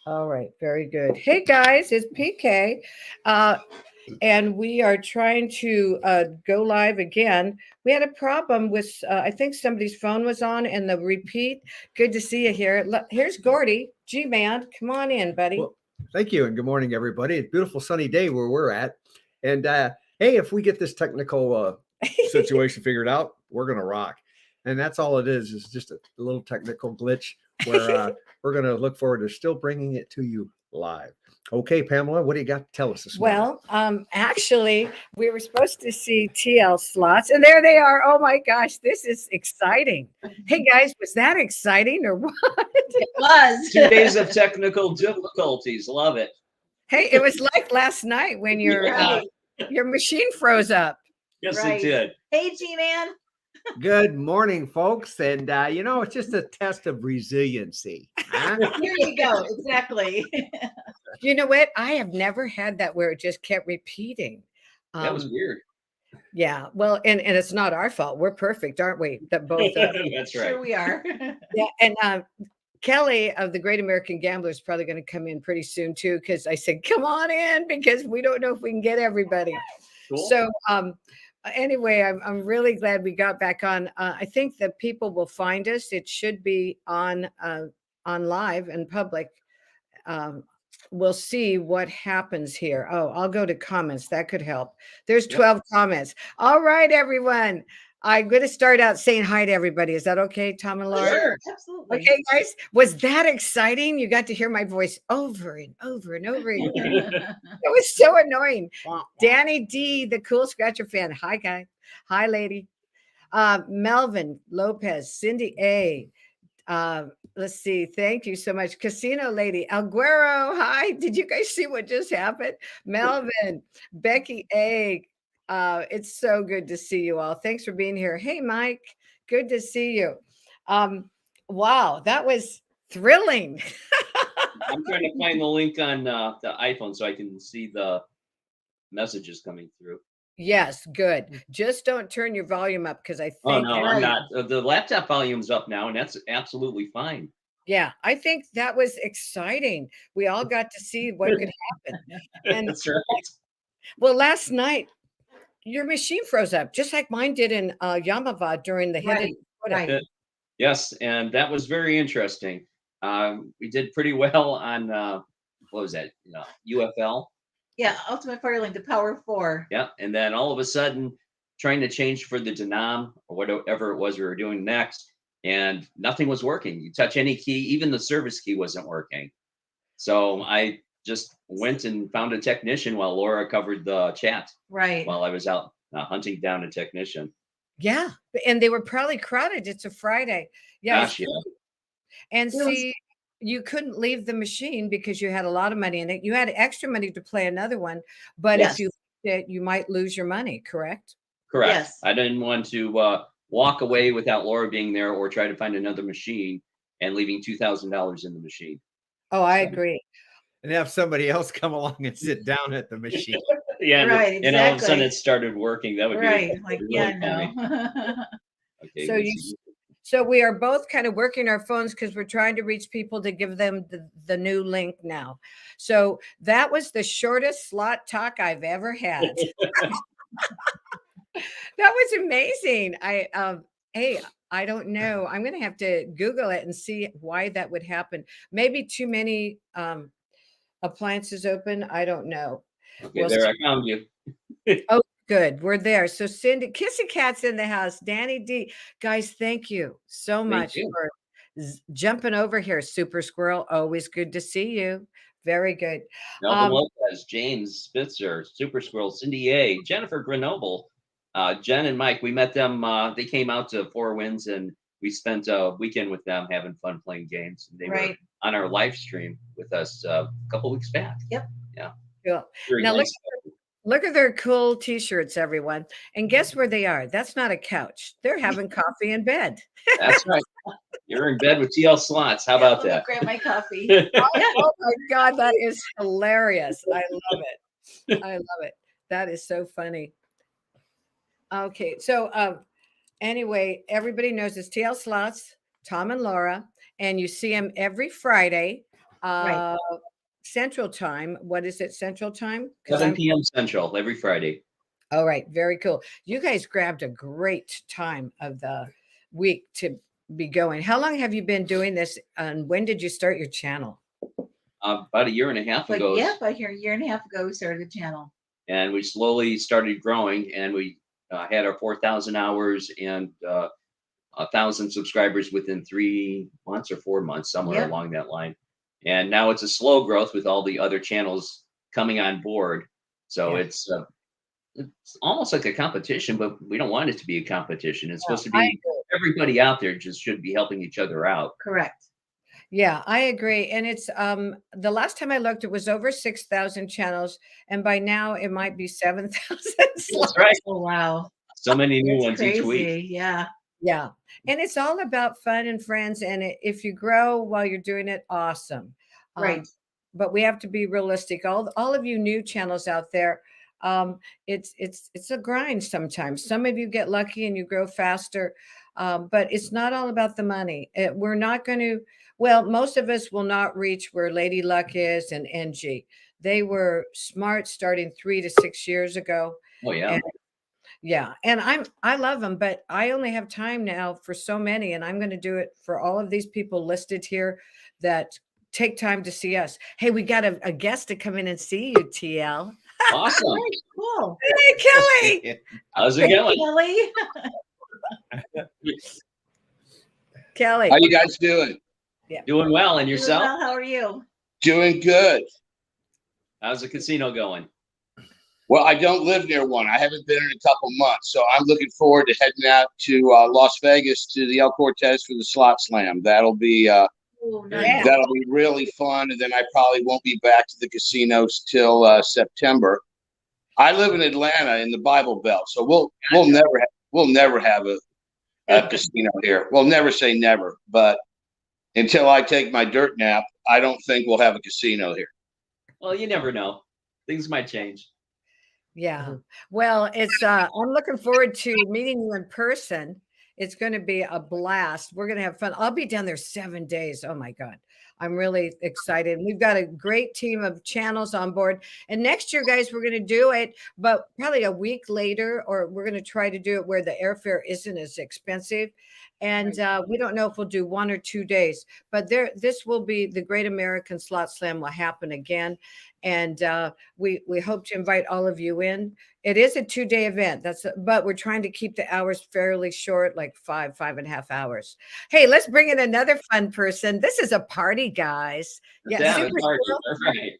All right, very good. Hey guys, it's PK, and we are trying to go live again. We had a problem with, I think somebody's phone was on, and the repeat. Good to see you here. Here's Gordy, G-Man. Come on in, buddy. Well, thank you, and good morning, everybody. It's a beautiful sunny day where we're at. And hey, if we get this technical situation figured out, we're gonna rock. And that's all it is just a little technical glitch where we're gonna look forward to still bringing it to you live. Okay, Pamela, what do you got to tell us this morning? Well, actually, we were supposed to see TLslots, and there they are. Oh my gosh, this is exciting. Hey guys, was that exciting or what? It was 2 days of technical difficulties. Love it. Hey, it was like last night when your machine froze up. Yes, Right. it did. Hey, G-Man. Good morning, folks. And it's just a test of resiliency. Huh? Here you go. Exactly. You know what? I have never had that where it just kept repeating. That was weird. Yeah. Well, and it's not our fault. We're perfect, aren't we? That both. That's right. Sure we are. Yeah. And Kelly of the Great American Gambler is probably going to come in pretty soon too, because I said, come on in, because we don't know if we can get everybody. Cool. So anyway, I'm really glad we got back on. I think that people will find us. It should be on live and public. We'll see what happens here. Oh, I'll go to comments. That could help. There's 12 comments. All right, everyone. I'm going to start out saying hi to everybody. Is that okay, Tom and Laura? Sure, absolutely. Okay, guys. Was that exciting? You got to hear my voice over and over and over again. It was so annoying. Danny D, the cool scratcher fan. Hi, guy. Hi, lady. Melvin Lopez, Cindy A. Let's see. Thank you so much. Casino lady. Alguero. Hi. Did you guys see what just happened? Melvin, Becky A. It's so good to see you all. Thanks for being here. Hey, Mike. Good to see you. Wow, that was thrilling. I'm trying to find the link on the iPhone so I can see the messages coming through. Yes, good. Just don't turn your volume up because I think. Oh, no, I'm not. The laptop volume's up now, and that's absolutely fine. Yeah, I think that was exciting. We all got to see what could happen. And That's right. well, last night, your machine froze up, just like mine did in Yamava during the hidden. Right. Yes, and that was very interesting. We did pretty well on, what was that, UFL? Yeah, Ultimate Firelink to Power 4. Yeah, and then all of a sudden, trying to change for the denom or whatever it was we were doing next, and nothing was working. You touch any key, even the service key wasn't working. So I just went and found a technician while Laura covered the chat. Right. While I was out hunting down a technician. Yeah, and they were probably crowded. It's a Friday. Yeah. Gosh, yeah. And see, you couldn't leave the machine because you had a lot of money in it. You had extra money to play another one, but if you left it, you might lose your money, correct? Correct. Yes. I didn't want to walk away without Laura being there or try to find another machine and leaving $2,000 in the machine. Oh, I agree. And have somebody else come along and sit down at the machine. Yeah, Right, and all of a sudden exactly. it started working. That would Right. be Like, really yeah, funny. no. Okay. So we are both kind of working our phones because we're trying to reach people to give them the new link now. So that was the shortest slot talk I've ever had. That was amazing. Hey, I don't know. I'm going to have to Google it and see why that would happen. Maybe too many appliances open. I don't know. Okay, Well, there I found you. Oh, good. We're there. So Cindy, Kissy Cat's in the house. Danny D. Guys, thank you so much you. for jumping over here. Super Squirrel, always good to see you. Very good. Melvin Lopez, James Spitzer, Super Squirrel, Cindy A, Jennifer Grenoble, Jen and Mike. We met them. They came out to Four Winds and we spent a weekend with them having fun playing games. They were on our live stream with us a couple weeks back. Yep. Yeah. Cool. Very Now nice. look at their cool t-shirts, everyone. And guess where they are? That's not a couch. They're having coffee in bed. That's right. You're in bed with TLslots. How about Let me that? grab my coffee. Oh my God, that is hilarious. I love it. I love it. That is so funny. Okay, so anyway, everybody knows it's TLslots, Tom and Laura, and you see them every Friday uh, Central Time. What is it, Central Time? 'Cause 7 I'm p.m. Central every Friday. all right, very cool. You guys grabbed a great time of the week to be going. How long have you been doing this, and when did you start your channel? About a year and a half Like, ago, yeah, about here, a year and a half ago, we started the channel. and we slowly started growing, and we had our 4,000 hours and 1,000 subscribers within 3 months or 4 months, somewhere Yep. along that line. And now it's a slow growth with all the other channels coming on board. So Yeah. it's almost like a competition, but we don't want it to be a competition. It's supposed to I be everybody out there just should be helping each other out. Correct. Yeah, I agree. And it's the last time I looked, it was over 6,000 channels, and by now it might be 7,000 slots. That's right. Oh, wow. So many new That's ones each week. crazy. Yeah. Yeah. And it's all about fun and friends. And if you grow while you're doing it, awesome. Right. But we have to be realistic. All of you new channels out there, it's a grind sometimes. Some of you get lucky and you grow faster, but it's not all about the money. We're not going to. Well, most of us will not reach where Lady Luck is and NG. They were smart starting 3 to 6 years ago. Oh yeah. And yeah, and I love them, but I only have time now for so many, and I'm going to do it for all of these people listed here that take time to see us. Hey, we got a guest to come in and see you, TL. Awesome. Very cool. Hey, Kelly. How's it going? Kelly. Kelly. How you guys doing? Doing well, and Doing yourself? well, how are you? Doing good. How's the casino going? Well, I don't live near one. I haven't been in a couple months, so I'm looking forward to heading out to Las Vegas to the El Cortez for the Slot Slam. That'll be Oh, Yeah. that'll be really fun, and then I probably won't be back to the casinos till September. I live in Atlanta in the Bible Belt, so we'll never have a casino here. We'll never say never, but until I take my dirt nap, I don't think we'll have a casino here. Well, you never know. Things might change. Yeah. Well, it's I'm looking forward to meeting you in person. It's going to be a blast. We're going to have fun. I'll be down there 7 days. Oh my God. I'm really excited. We've got a great team of channels on board. And next year, guys, we're going to do it, but probably a week later, or we're going to try to do it where the airfare isn't as expensive. And we don't know if we'll do 1 or 2 days, but this will be the Great American Slot Slam will happen again. And we hope to invite all of you in. It is a 2-day event. But we're trying to keep the hours fairly short, like 5.5 hours. Hey, let's bring in another fun person. This is a party, guys. Yeah, Super right.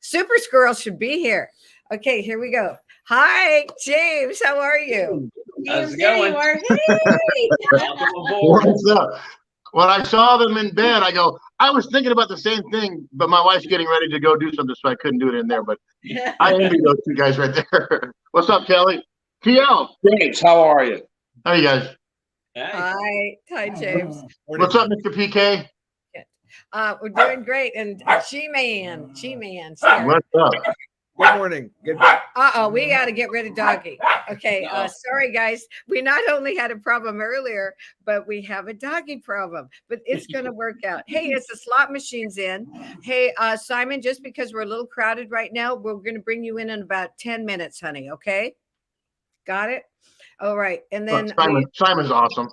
Super Squirrel should be here. Okay, here we go. Hi, James. How are you? How's it James, there going? you are. Hey! Welcome aboard. What's up? When I saw them in bed, I go, I was thinking about the same thing, but my wife's getting ready to go do something, so I couldn't do it in there. But I envy those two guys right there. What's up, Kelly? TL, James, how are you? how you guys? Hey. Hi, James. What's up, Mr. PK? We're doing great. And She-Man. What's up? Good morning. Good. We got to get rid of Doggy. Okay, sorry guys. We not only had a problem earlier, but we have a doggy problem. But it's going to work out. Hey, it's the slot machines in. Hey, Simon, just because we're a little crowded right now, we're going to bring you in about 10 minutes, honey. Okay, got it. All right, and then Simon's awesome.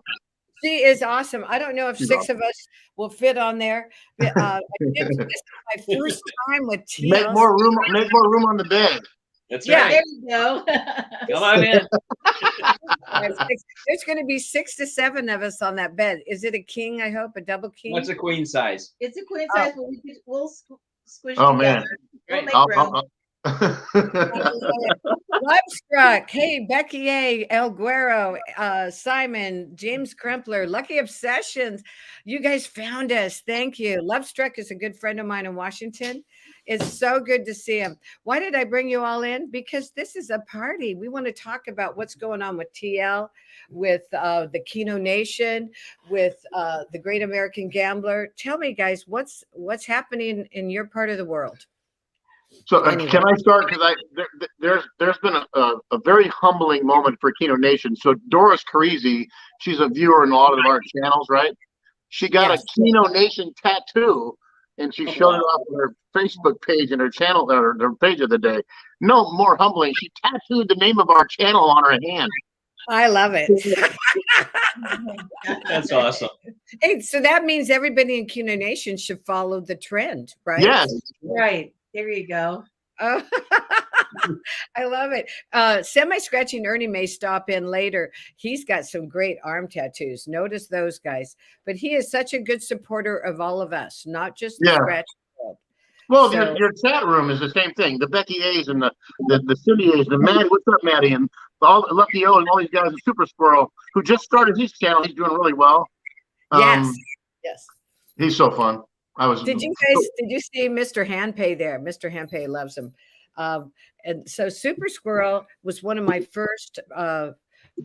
she is awesome. I don't know if She's 6 of us will fit on there. This is my first time with TLs. Make more room on the bed. That's Yeah. right. There you go. Come on in. There's going to be 6 to 7 of us on that bed. Is it a king? I hope a double king. What's a queen size? It's a queen size, but we'll squish Oh, together. man. We'll Great. make I'll- room. I'll- Love Struck. Hey, Becky A, El Guero, Simon, James Krempler, Lucky Obsessions. You guys found us. Thank you. Love Struck is a good friend of mine in Washington. It's so good to see him. Why did I bring you all in? Because this is a party. We want to talk about what's going on with TL, with the Keno Nation, with the Great American Gambler. Tell me, guys, what's happening in your part of the world? So Anyway. can I start? Because there's been a very humbling moment for Keno Nation. So Doris Carisi, she's a viewer in a lot of our channels, right? She got Yes. a Keno Nation tattoo, and she showed it off on her Facebook page and her channel, or her page of the day. No more humbling. She tattooed the name of our channel on her hand. I love it. That's awesome. Hey, so that means everybody in CUNA Nation should follow the trend, right? Yes. Right. There you go. Oh, I love it. Semi-scratching Ernie may stop in later. He's got some great arm tattoos. Notice those guys. But he is such a good supporter of all of us, not just the scratch world. Well, So- your chat room is the same thing. The Becky A's and the Cindy A's, the Maddie. What's up, Maddie? And all Lucky O and all these guys. The Super Squirrel, who just started his channel. He's doing really well. Yes. Yes. He's so fun. Did you see Mr. Handpay there? Mr. Handpay loves him. And so Super Squirrel was one of my first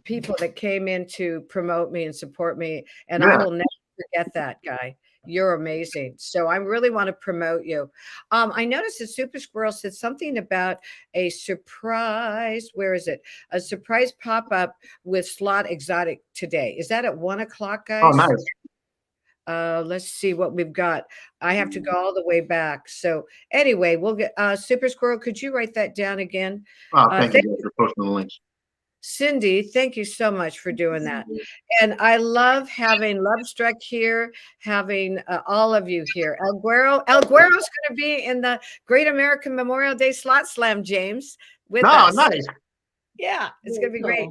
people that came in to promote me and support me. And I will never forget that guy. You're amazing. So I really want to promote you. I noticed that Super Squirrel said something about a surprise. Where is it? A surprise pop-up with Slot Exotic today. Is that at 1 o'clock, guys? Oh, nice. Let's see what we've got. I have to go all the way back. So anyway, we'll get Super Squirrel. Could you write that down again? Oh, thank you guys for posting the links. Cindy, thank you so much for doing that. And I love having Lovestruck here, having all of you here. El Guero's going to be in the Great American Memorial Day Slot Slam, James, with us. Nice. Yeah, it's going to be great.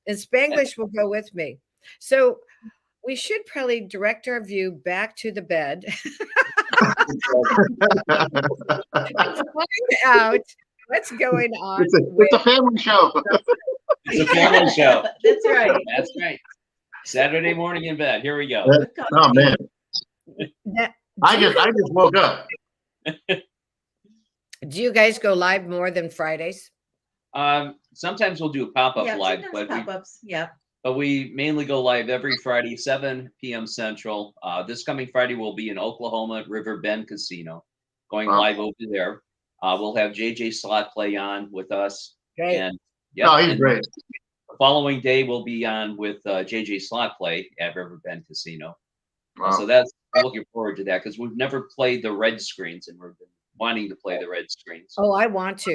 And Spanglish will go with me. So we should probably direct our view back to the bed and find out what's going on. It's a family show. It's a family show. That's right. That's right. Saturday morning in bed. Here we go. Oh man, I just woke up. Do you guys go live more than Fridays? Sometimes we'll do a pop-up Yeah, live, sometimes pop-ups. Yeah. but we mainly go live every Friday, 7 p.m. Central. This coming Friday we'll be in Oklahoma at River Bend Casino, going live over there. We'll have JJ Slot Play on with us. Great. And He's great. The following day we'll be on with JJ Slot Play at River Bend Casino. Wow. So I'm looking forward to that because we've never played the red screens and we've been wanting to play the red screens. Oh, I want to.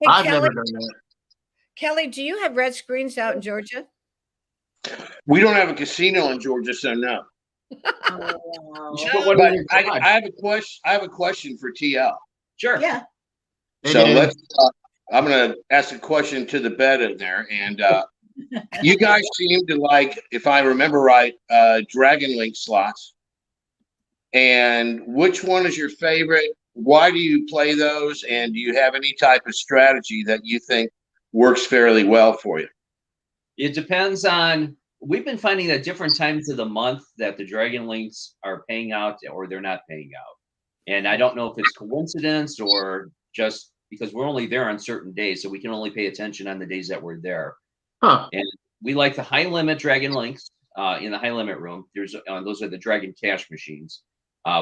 Hey, I've never done that. Kelly, do you have red screens out in Georgia? We don't have a casino in Georgia, so no. Oh, But I have a question. I have a question for TL. Sure. yeah. So I'm going to ask a question to the bed in there. And you guys seem to like, if I remember right, Dragon Link slots. And which one is your favorite? Why do you play those? And do you have any type of strategy that you think works fairly well for you? It depends on, we've been finding at different times of the month that the Dragon Links are paying out or they're not paying out. And I don't know if it's coincidence or just because we're only there on certain days, so we can only pay attention on the days that we're there. Huh. And we like the high limit Dragon Links in the high limit room. There's those are the Dragon Cash machines.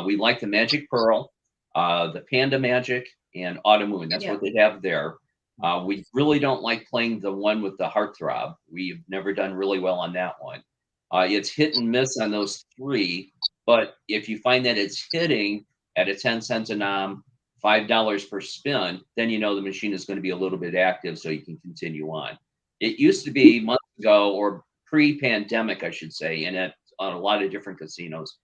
We like the Magic Pearl, the Panda Magic, and Autumn Moon. That's what they have there. We really don't like playing the one with the Heartthrob. We've never done really well on that one. It's hit and miss on those three, but if you find that it's hitting at a 10 cents a nom, $5 per spin, then you know the machine is going to be a little bit active so you can continue on. It used to be months ago or pre-pandemic, I should say, and on a lot of different casinos.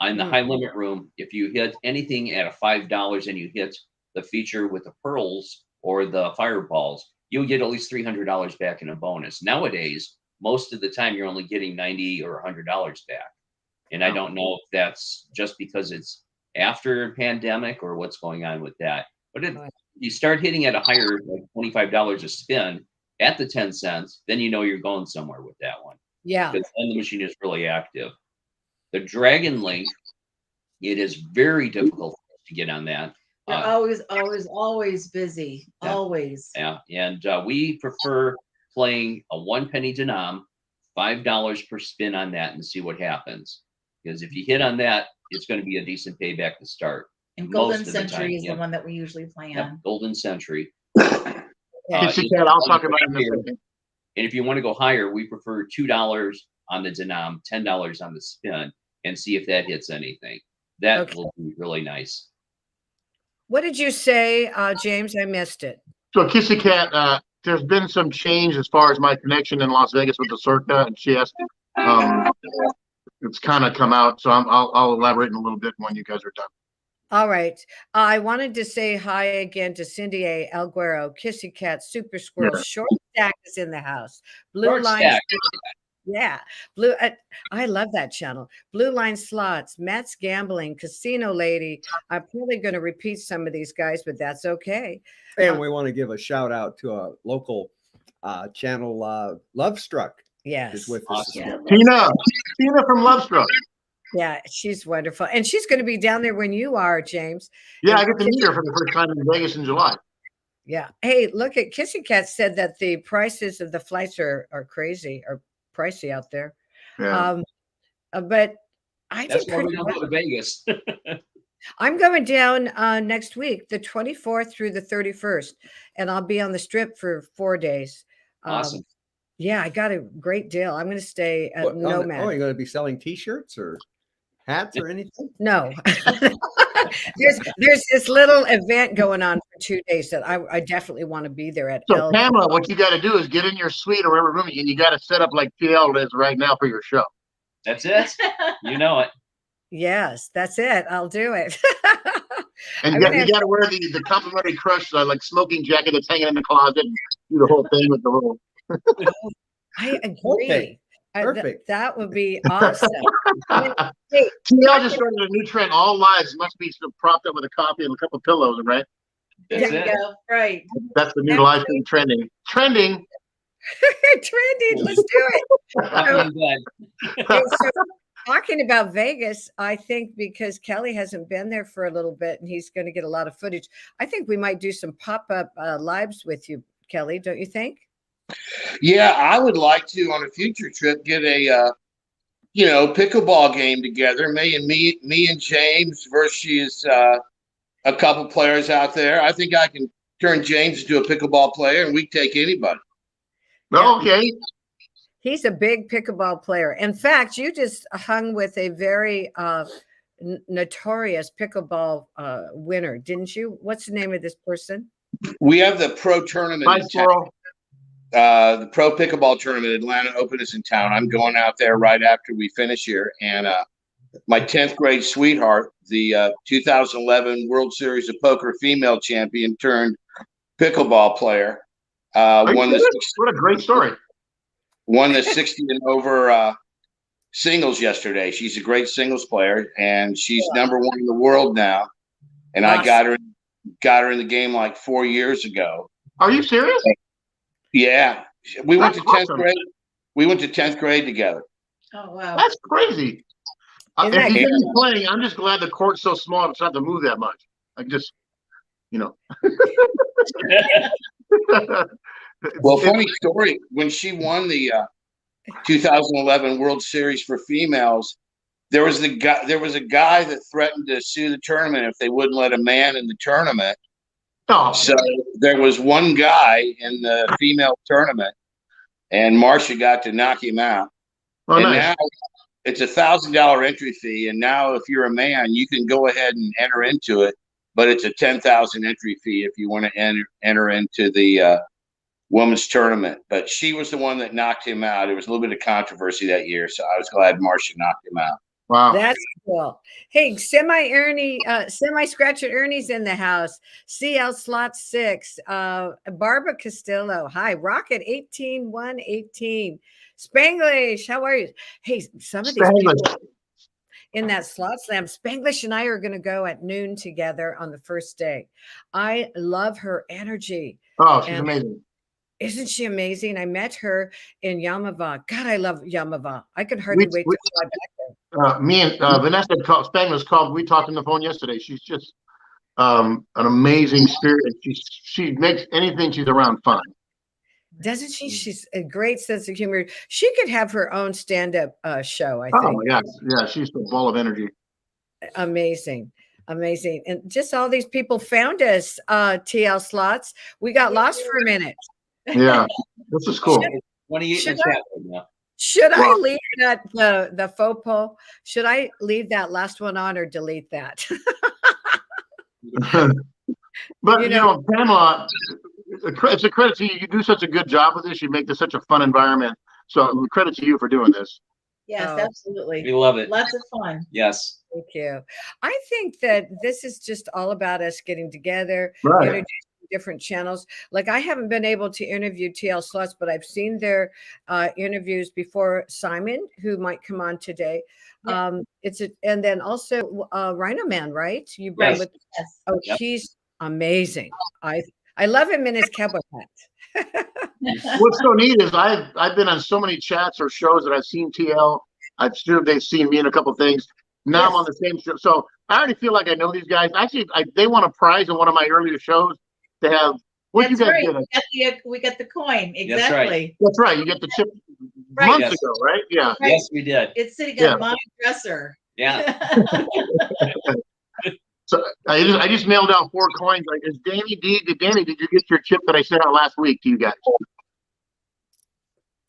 In the high limit room, if you hit anything at a $5 and you hit the feature with the pearls or the fireballs, you'll get at least $300 back in a bonus. Nowadays, most of the time you're only getting $90 or $100 back. And I don't know if that's just because it's after pandemic or what's going on with that. But if you start hitting at a higher, like $25 a spin at the 10 cents, then you know you're going somewhere with that one. Yeah. Because then the machine is really active. The Dragon Link, it is very difficult to get on that. They're always busy. Yeah. Always. Yeah, and we prefer playing a 1 penny denom, $5 per spin on that, and see what happens. Because if you hit on that, it's going to be a decent payback to start. And Golden most of the Century time, is the one that we usually play Yeah, on. Golden Century. I'll talk about it in a second. And if you want to go higher, we prefer $2 on the denom, $10 on the spin, and see if that hits anything. That Okay. will be really nice. What did you say, James? I missed it. So Kissy Cat, there's been some change as far as my connection in Las Vegas with the Circa, and she has, it's kind of come out. So I'll elaborate in a little bit when you guys are done. All right. I wanted to say hi again to Cindy A. Alguero, Kissy Cat, Super Squirrel, Yeah. Short Stack is in the house. Blue Short Line. Stack. Yeah. Blue. I love that channel. Blue Line Slots, Matt's Gambling, Casino Lady. I'm probably going to repeat some of these guys, but that's okay. And we want to give a shout out to a local channel, Love Struck, Yes. is with us. Awesome. Tina from Lovestruck. Yeah, she's wonderful. And she's going to be down there when you are, James. Yeah, I get to meet her for the first time in Vegas in July. Yeah. Hey, look at Kissy Cat said that the prices of the flights are crazy or pricey out there. Yeah. But I That's did why we pretty don't well. go to Vegas. I'm going down next week, the 24th through the 31st, and I'll be on the strip for 4 days. Awesome. Yeah, I got a great deal. I'm going to stay at What, Nomad. you're going to be selling T-shirts or hats or anything? No. there's this little event going on for 2 days that I definitely want to be there at. So Pamela, what you got to do is get in your suite or wherever room, and you got to set up like TL is right now for your show. That's it. You know it. Yes, that's it. I'll do it. And I'm you gonna got to wear the complimentary crush like smoking jacket that's hanging in the closet and do the whole thing with the little. I agree. Perfect. Perfect. That would be awesome. Hey, TL just started a new trend. All lives must be propped up with a coffee and a couple of pillows, right? That's There you it. go. Right. That's the new live stream trending. Trending. trendy. Let's do it. I'm in bed. Hey, so talking about Vegas, I think because Kelly hasn't been there for a little bit and he's going to get a lot of footage, I think we might do some pop-up lives with you, Kelly, don't you think? Yeah, I would like to on a future trip get a pickleball game together. Me and James versus a couple players out there. I think I can turn James into a pickleball player, and we take anybody. Okay. He's a big pickleball player. In fact, you just hung with a very notorious pickleball winner, didn't you? What's the name of this person? We have the pro tournament. Bye, in town. Squirrel. The pro pickleball tournament, Atlanta Open, is in town. I'm going out there right after we finish here. And my 10th grade sweetheart, the 2011 World Series of Poker female champion turned pickleball player, won What a great story. the 60 and over singles yesterday. She's a great singles player, and she's number one in the world now. And I got her in the game like 4 years ago. Are you serious? Yeah, we went to That's 10th awesome. grade. We went to 10th grade together. Oh, wow. That's crazy. Isn't that If he's good? playing, I'm just glad the court's so small it's not to move that much. I just, Well, funny story. When she won the 2011 World Series for females, there was a guy that threatened to sue the tournament if they wouldn't let a man in the tournament. Oh, So there was one guy in the female tournament, and Marcia got to knock him out. oh, And nice. now it's $1,000 entry fee. And now if you're a man, you can go ahead and enter into it, but it's a $10,000 entry fee if you want to enter into the women's tournament. But she was the one that knocked him out. There was a little bit of controversy that year, so I was glad Marcia knocked him out. Wow. That's cool. Hey, semi-scratch Ernie's in the house. TLslots 6. Barbara Castillo. Hi. Rocket 18118. Spanglish. How are you? Hey, some of these people in that slot slam, Spanglish and I are going to go at noon together on the first day. I love her energy. Oh, she's And- amazing. Isn't she amazing? I met her in Yamava. God, I love Yamava. I could hardly wait to fly back there. Me and Vanessa Spangler's called. We talked on the phone yesterday. She's just an amazing spirit. And she makes anything she's around fun. Doesn't she? She's a great sense of humor. She could have her own stand-up show, I Oh think. my God. Yeah, she's a ball of energy. Amazing. Amazing. And just all these people found us, TLslots. We got lost for a minute. Yeah, this is cool. 28 in Should the chat right now. Should I Well- leave that the faux pas? Should I leave that last one on or delete that? But You you know, Pamela, it's a credit to you. You do such a good job with this. You make this such a fun environment. So credit to you for doing this. Yes, Oh. absolutely. We love it. Lots of fun. Yes. Thank you. I think that this is just all about us getting together, Right. introducing different channels. Like I haven't been able to interview TLslots, but I've seen their interviews before. Simon, who might come on today. Yeah. And then also Rhino Man, right? You've been Yes. with. Yes. Oh, Yep. he's amazing. I love him in his cowboy hat. What's so neat is I've been on so many chats or shows that I've seen TL. I've sure they've seen me in a couple things. Now I'm on the same show, so I already feel like I know these guys. Actually, they won a prize in one of my earlier shows to have. What you That's guys right. get? We got the coin. That's right. Exactly. That's right. You get the chip Right. months Yes. ago, right? Yeah. Right. Yes, we did. It's sitting Yeah. on my dresser. Yeah. So I just mailed out 4 coins. Like, is Danny did you get your chip that I sent out last week to you guys?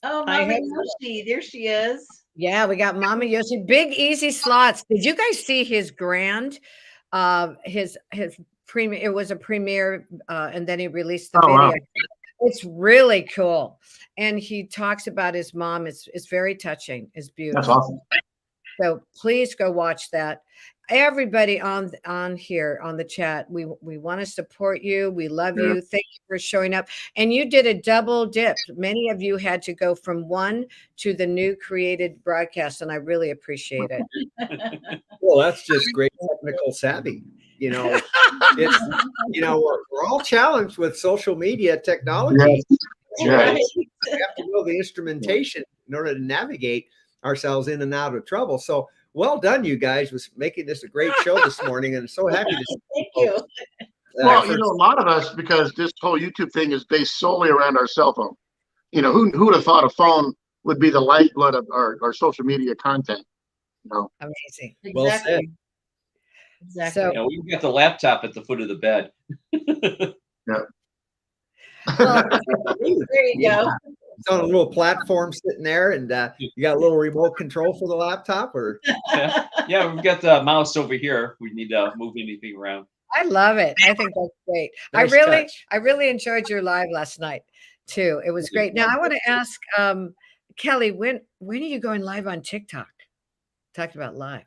Oh, I Mama have- Yoshi, there she is. Yeah, we got Mama Yoshi. Big Easy Slots. Did you guys see his grand? His premiere. It was a premiere, and then he released the Oh, wow. video. It's really cool, and he talks about his mom. It's very touching. It's beautiful. That's awesome. So please go watch that. Everybody on here on the chat, we want to support you. We love Yeah. you. Thank you for showing up. And you did a double dip. Many of you had to go from one to the new created broadcast, and I really appreciate it. Well, that's just great technical savvy. You know, it's we're all challenged with social media technology. Yeah. Right. We have to know the instrumentation in order to navigate ourselves in and out of trouble. So well done, you guys, with making this a great show this morning, and so happy to see Thank you. Well, you know, a lot of us, because this whole YouTube thing is based solely around our cell phone. You know, who would have thought a phone would be the lifeblood of our social media content? You know, Amazing. Well said. Exactly. Exactly. So- You know, we've got the laptop at the foot of the bed. Well, There you go. it's on a little platform sitting there, and you got a little remote control for the laptop, or Yeah, we've got the mouse over here. We need to move anything around. I love it. I think that's great. Nice touch. I really enjoyed your live last night too. It was great. Now I want to ask Kelly, when are you going live on TikTok? Talked about live.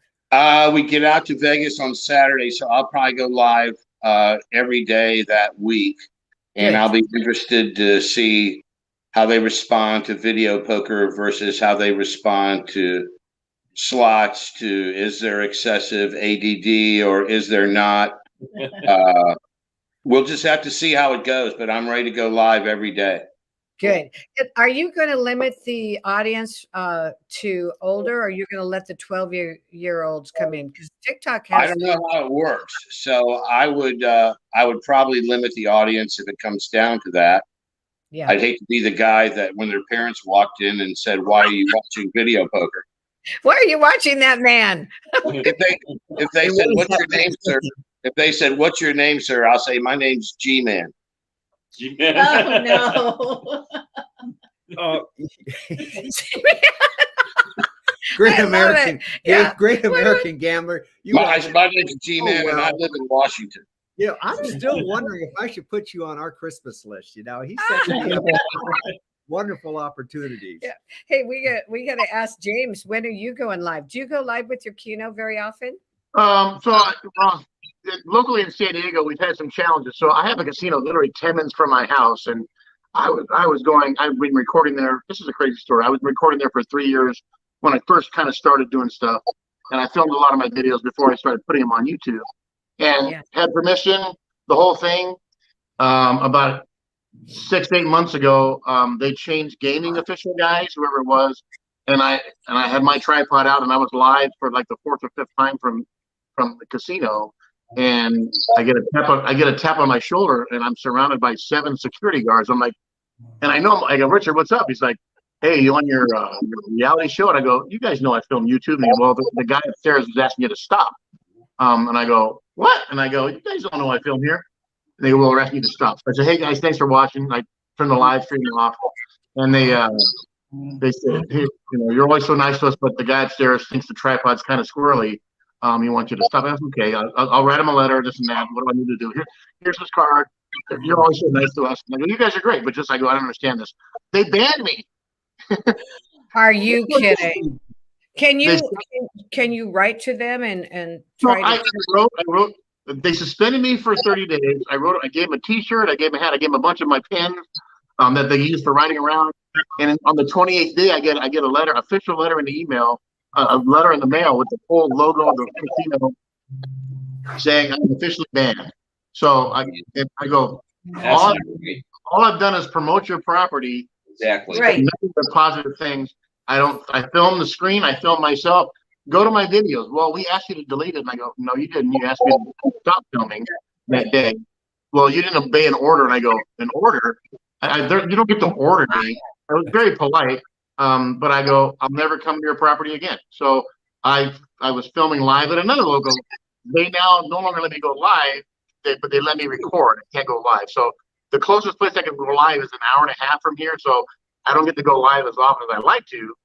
We get out to Vegas on Saturday, so I'll probably go live every day that week, and Good. I'll be interested to see how they respond to video poker versus how they respond to slots. To is there excessive ADD or is there not? We'll just have to see how it goes, but I'm ready to go live every day. Good. Are you going to limit the audience to older, or are you going to let the 12-year-olds come in? Because TikTok I has. don't know how it works, so I would probably limit the audience if it comes down to that. Yeah. I'd hate to be the guy that when their parents walked in and said, "Why are you watching video poker?" Why are you watching that man? If they said, "What's your name, sir?" If they said, "What's your name, sir?" I'll say, "My name's G-Man." Oh no. Great I love American, it. Yeah. great American gambler. My name's G-Man, and I live in Washington. You know, I'm still wondering if I should put you on our Christmas list. You know, he's such a wonderful opportunities. Yeah. Hey, we got to ask James, when are you going live? Do you go live with your Keno very often? Locally in San Diego, we've had some challenges. So I have a casino literally 10 minutes from my house, and I've been recording there. This is a crazy story. I was recording there for 3 years when I first kind of started doing stuff, and I filmed a lot of my videos before I started putting them on YouTube, and had permission, the whole thing. About 6-8 months ago, they changed gaming official guys, whoever it was, and I had my tripod out, and I was live for like the 4th or 5th time from the casino, and I get a tap on my shoulder, and I'm surrounded by 7 security guards. I'm like, and I go, "Richard, what's up?" He's like, "Hey, you on your reality show?" And I go, "You guys know I film YouTube." And he goes, "Well, the guy upstairs is asking you to stop." And I go, "What?" And I go, "You guys don't know I film here." And they go, "Well, we're asking you to stop." So I said, "Hey guys, thanks for watching." I turned the live stream off, and they They said, hey, you're always so nice to us, but the guy upstairs thinks the tripod's kind of squirrely. He wants you to stop. That's okay. I'll write him a letter, this and that. What do I need to do? Here's his card. You're always so nice to us. I go, you guys are great, but I don't understand this. They banned me. Are you kidding? Can you write to them and try I wrote. They suspended me for 30 days. I gave them a T-shirt. I gave them a hat. I gave them a bunch of my pens that they use for writing around. And on the 28th day, I get a letter, official letter in the email, a letter in the mail with the full logo of the casino saying I'm officially banned. So I go, all I've done is promote your property. Exactly. Right. Nothing but positive things. I film the screen. I film myself. Go to my videos. Well, we asked you to delete it. And I go, no, you didn't. You asked me to stop filming that day. Well, you didn't obey an order. And I go, an order? You don't get to order me. I was very polite. But I go, I'll never come to your property again. So I was filming live at another local. They now no longer let me go live, but they let me record. I can't go live. So the closest place I can go live is an hour and a half from here. So I don't get to go live as often as I like to.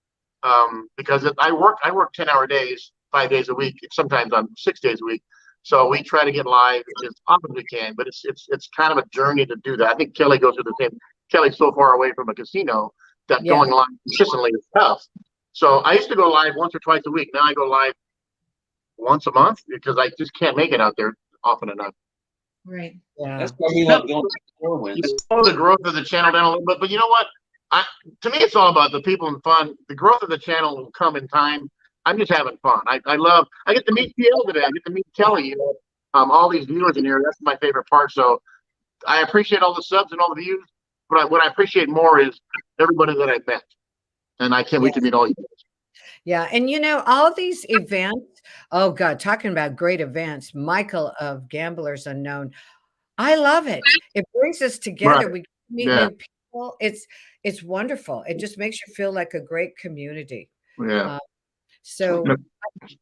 Because I work 10-hour days, 5 days a week, sometimes on 6 days a week. So we try to get live as often as we can, but it's kind of a journey to do that. I think Kelly goes through the same. Kelly's so far away from a casino that going live consistently is tough. So I used to go live once or twice a week. Now I go live once a month because I just can't make it out there often enough. Right. Yeah. That's why we love going to 4 wins. You slow the growth of the channel down a little bit, but you know what? To me, it's all about the people and fun. The growth of the channel will come in time. I'm just having fun. I get to meet TL today. I get to meet Kelly. All these viewers in here. That's my favorite part. So I appreciate all the subs and all the views. But what I appreciate more is everybody that I've met, and I can't wait to meet all you guys. Yeah, and all these events. Oh God, talking about great events. Michael of Gamblers Unknown. I love it. It brings us together. Right. We meet new people. It's wonderful. It just makes you feel like a great community. Yeah. So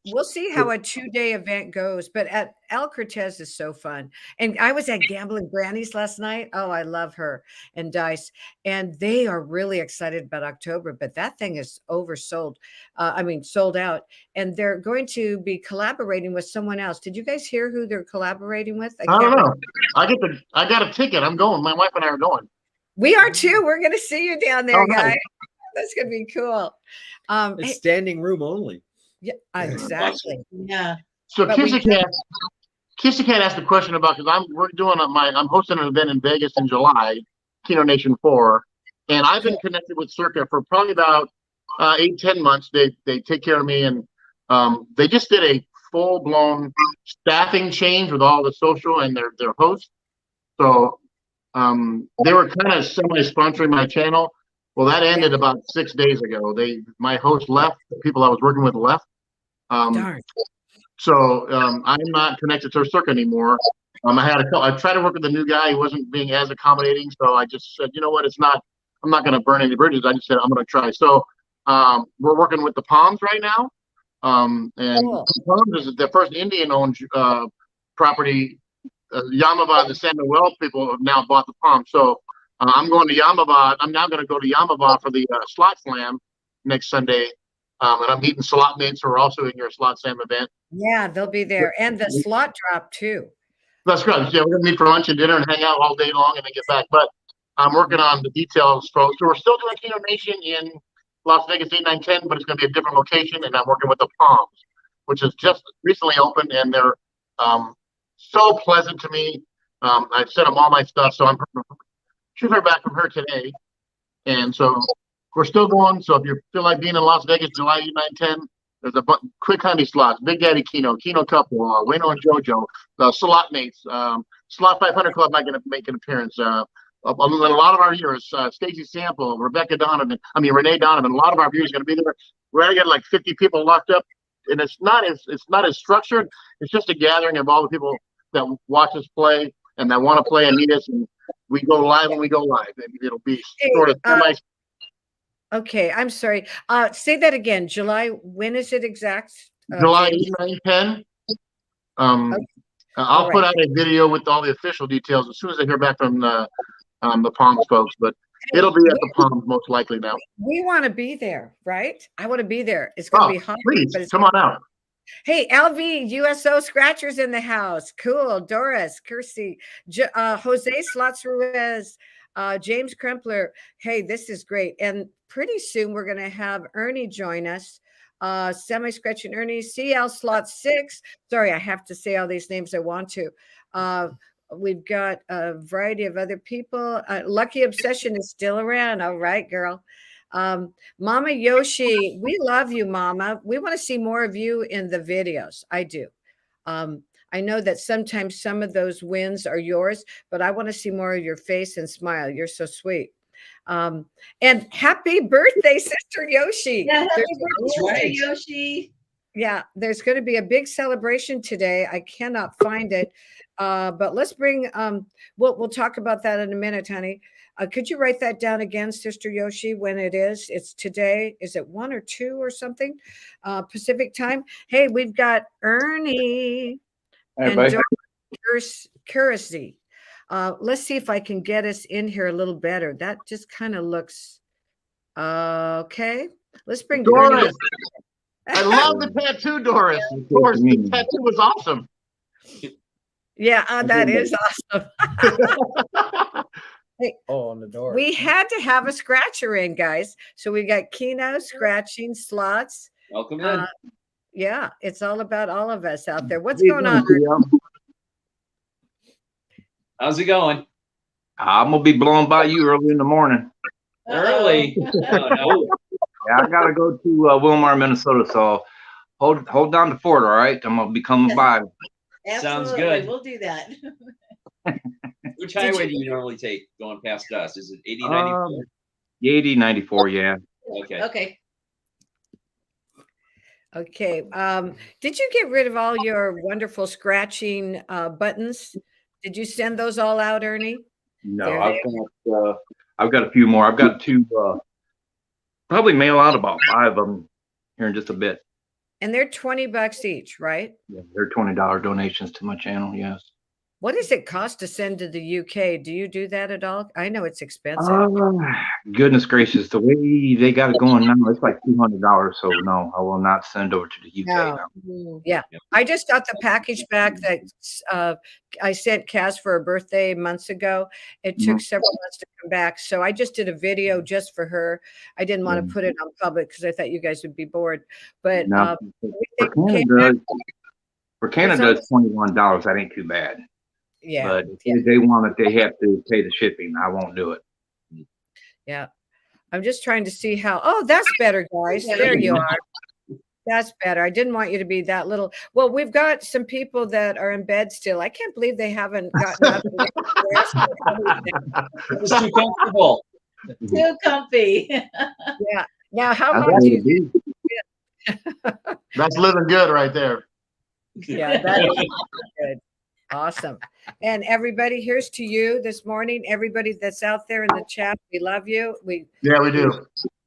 we'll see how a 2-day event goes. But at El Cortez is so fun. And I was at Gambling Granny's last night. Oh, I love her and Dice. And they are really excited about October. But that thing is oversold. Sold out. And they're going to be collaborating with someone else. Did you guys hear who they're collaborating with? I don't know. I got a ticket. I'm going. My wife and I are going. We are too. We're going to see you down there, nice. guys. That's going to be cool. It's standing room only. Yeah, exactly. Yeah. So Kissy Cat asked a question about because I'm hosting an event in Vegas in July, Keno Nation 4, and I've been connected with Circa for probably about 8-10 months. They take care of me, and they just did a full-blown staffing change with all the social and their hosts. So they were kind of semi-sponsoring my channel. Well, that ended about 6 days ago. My host left. The people I was working with left. Darn. So I'm not connected to Circa anymore. I tried to work with the new guy. He wasn't being as accommodating. So I just said, you know what? I'm not going to burn any bridges. I just said, I'm going to try. So we're working with the Palms right now. And Cool. Palms is the first Indian-owned property. Yamava, the San Manuel people have now bought the Palms. So I'm going to Yamava. I'm now going to go to Yamava for the Slot Slam next Sunday. And I'm meeting slot mates who are also in your Slot Slam event. Yeah, they'll be there. And the slot drop too. That's great. Yeah, we're going to meet for lunch and dinner and hang out all day long and then get back. But I'm working on the details. So we're still doing Keno Nation in Las Vegas 8, 9, 10, but it's going to be a different location. And I'm working with the Palms, which is just recently opened. And they're so pleasant to me. I've sent them all my stuff. So I'm should hear back from her today. And so we're still going. So if you feel like being in Las Vegas, July 8, 9, 10, there's a Quick Honey Slots, Big Daddy Keno Couple, Wayno and JoJo, the Slot Mates, Slot 500 Club might make an appearance. A lot of our viewers, Stacey Sample, Renee Donovan, a lot of our viewers are going to be there. We're going to get like 50 people locked up. And it's not as structured. It's just a gathering of all the people that watch us play and that want to play and meet us. And we go live when we go live. It'll be sort of nice. Okay, I'm sorry. Say that again. July, when is it exact? July 8, 9, 10. Okay. I'll put out a video with all the official details as soon as I hear back from the Palms folks. But It'll be at the Palms most likely now. We want to be there, right? I want to be there. It's going to be hot. Please but it's come on out. Hey, LV, USO Scratchers in the house. Cool. Doris, Kirsty, Jose Slots Ruiz, James Krempler. Hey, this is great. And pretty soon we're going to have Ernie join us. Semiscratchinernie, TLslots 6. Sorry, I have to say all these names I want to. We've got a variety of other people. Lucky Obsession is still around. All right, girl. Mama Yoshi, we love you, Mama. We want to see more of you in the videos. I do. I know that sometimes some of those wins are yours, but I want to see more of your face and smile. You're so sweet. And happy birthday, Sister Yoshi. Yeah, happy There's- birthday, Yoshi. yeah, there's going to be a big celebration today. I cannot find it. But let's bring, we'll talk about that in a minute, honey. Could you write that down again, Sister Yoshi, when it is? It's today. Is it 1 or 2 or something? Pacific time. Hey, we've got Ernie and Doris Currency. Let's see if I can get us in here a little better. That just kind of looks okay. Let's bring Doris. Ernie. I love the tattoo, Doris. Doris, the tattoo was awesome. Yeah, that is awesome. Oh, on the door. We had to have a scratcher in, guys. So we got Keno, Scratching, Slots. Welcome in. Yeah, it's all about all of us out there. What's going on? How's it going? I'm gonna be blowing by you early in the morning. Early. Oh, no. Yeah, I gotta go to Wilmar, Minnesota. So hold down the fort, all right? I'm gonna be coming by. Sounds Absolutely, good. we'll do that. Which highway do you normally take going past us? Is it 80, 94? 80, 94, yeah. Okay. Okay. Okay. Did you get rid of all your wonderful scratching buttons? Did you send those all out, Ernie? No, There I've got a few more. I've got 2. Probably mail out about 5 of them here in just a bit. And they're $20 each, right? Yeah, they're $20 donations to my channel. Yes. What does it cost to send to the UK? Do you do that at all? I know it's expensive. Goodness gracious, the way they got it going now, it's like $200. So no, I will not send over to the UK now. Yeah, I just got the package back that I sent Cass for her birthday months ago. It took several months to come back, so I just did a video just for her. I didn't want to put it on public because I thought you guys would be bored. But No, for Canada, it's $21. That ain't too bad. Yeah, But if they want it, they have to pay the shipping. I won't do it. yeah. I'm just trying to see how. Oh, that's better, guys. There you are. That's better. I didn't want you to be that little. Well, we've got some people that are in bed still. I can't believe they haven't gotten up. It's too comfortable. Too comfy. Yeah. Now, how long do you? That's living good right there. Yeah, that is good. Awesome. And everybody, here's to you this morning. Everybody that's out there in the chat, we love you. We do.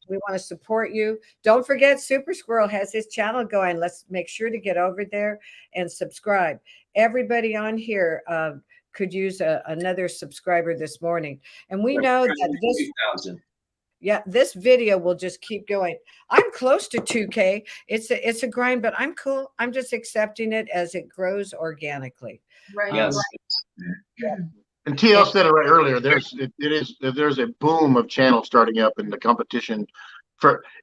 We want to support you. Don't forget, Super Squirrel has his channel going. Let's make sure to get over there and subscribe. Everybody on here could use another subscriber this morning. And we know that this video will just keep going. I'm close to 2K. It's a grind, but I'm cool. I'm just accepting it as it grows organically. Right. Yes. And TL said it right earlier. There's a boom of channels starting up in the competition.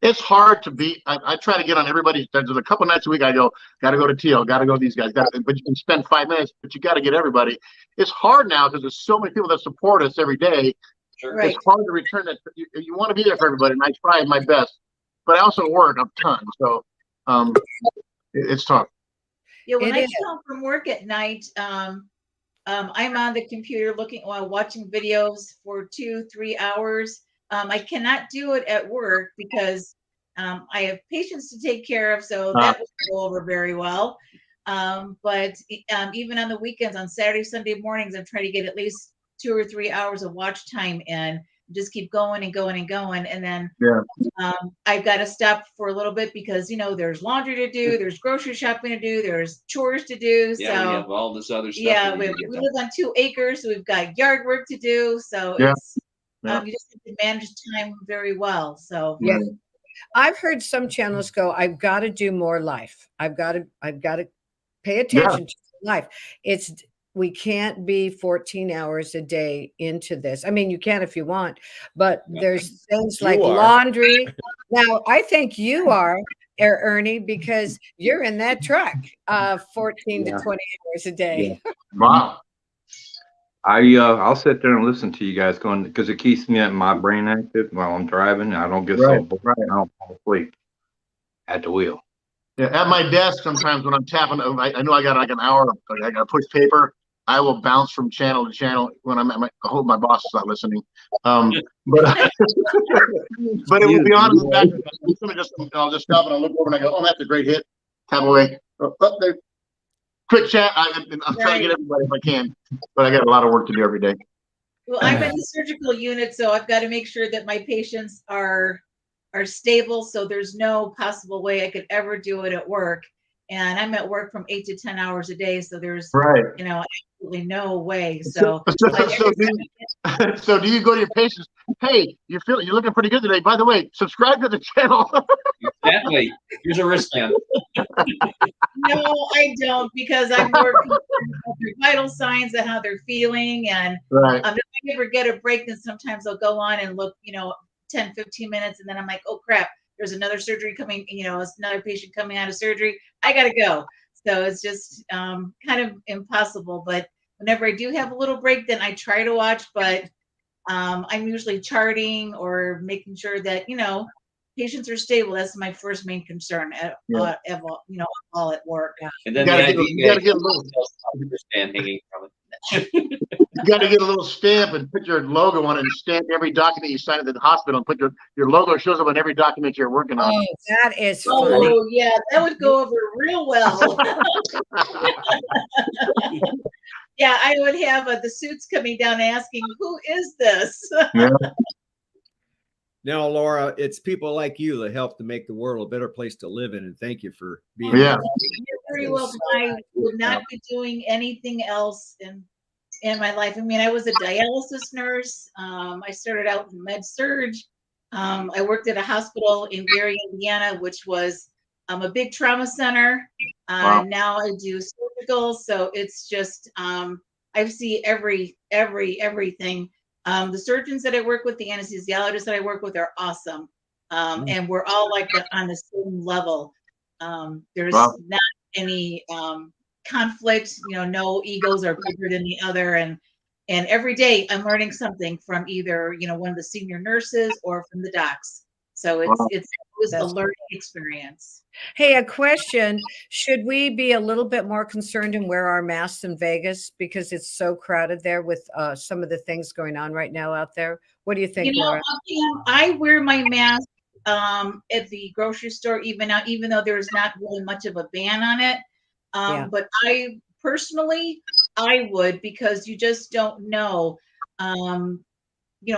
It's hard to beat. I try to get on everybody. There's a couple nights a week I go, got to go to TL, got to go to these guys. But you can spend 5 minutes, but you got to get everybody. It's hard now because there's so many people that support us every day. Sure. Right. It's hard to return that. You want to be there for everybody, and I try my best. But I also work a ton, so it's tough. Yeah, when It I is. get home from work at night, I'm on the computer watching videos for 2-3 hours. I cannot do it at work because I have patients to take care of, so that will go over very well. But even on the weekends, on Saturday, Sunday mornings, I'm trying to get at least 2 or 3 hours of watch time in. Just keep going and going and going, and then I've got to stop for a little bit because there's laundry to do, there's grocery shopping to do, there's chores to do. Yeah, so we have all this other stuff. yeah, we live on 2 acres, so we've got yard work to do. So You just have to manage time very well. So Yeah. I've heard some channels go, I've got to do more life. I've got to pay attention to life. We can't be 14 hours a day into this. I mean, you can if you want, but there's things like laundry. Now, I think you are, Ernie, because you're in that truck 14 to 20 hours a day. Yeah. Wow. I'll sit there and listen to you guys going because it keeps my brain active while I'm driving. I don't get so bored. I don't fall asleep at the wheel. Yeah, at my desk sometimes when I'm tapping, I know I got like an hour. I got to push paper. I will bounce from channel to channel when I'm at I hope my boss is not listening. But but it will be on in the background. I'll just stop and I'll look over and I go, oh, that's a great hit. Tap away. There. Quick chat. I'm trying to get everybody if I can, but I got a lot of work to do every day. Well, I'm in the surgical unit, so I've got to make sure that my patients are stable. So there's no possible way I could ever do it at work. And I'm at work from 8 to 10 hours a day. So there's, absolutely no way. So do you go to your patients? Hey, you're looking pretty good today. By the way, subscribe to the channel. Exactly. Here's a wristband. No, I don't, because I'm more concerned about their vital signs and how they're feeling. And if I ever get a break, then sometimes I'll go on and look, 10, 15 minutes. And then I'm like, oh, crap, there's another surgery coming, it's another patient coming out of surgery. I got to go. So it's just kind of impossible. But whenever I do have a little break, then I try to watch. But I'm usually charting or making sure that, patients are stable. That's my first main concern all at work. And then you gotta get a little stand hanging from it. You got to get a little stamp and put your logo on it and stamp every document you sign at the hospital and put your logo shows up on every document you're working on. Oh, that is funny. Oh, yeah, that would go over real well. Yeah, I would have the suits coming down asking, who is this? Now, Laura, it's people like you that help to make the world a better place to live in, and thank you for being You're very welcome. I would not be doing anything else in my life. I mean, I was a dialysis nurse. I started out in med surg. I worked at a hospital in Gary, Indiana, which was a big trauma center. Now I do surgical. So it's just, I see everything. The surgeons that I work with, the anesthesiologists that I work with are awesome. And we're all like on the same level. There's not any conflict, no egos are bigger than the other. And every day I'm learning something from either, one of the senior nurses or from the docs. So it's a learning experience. Hey, a question. Should we be a little bit more concerned and wear our masks in Vegas because it's so crowded there with some of the things going on right now out there? What do you think, Laura? I wear my mask at the grocery store even though there's not really much of a ban on it. But I personally, I would, because you just don't know.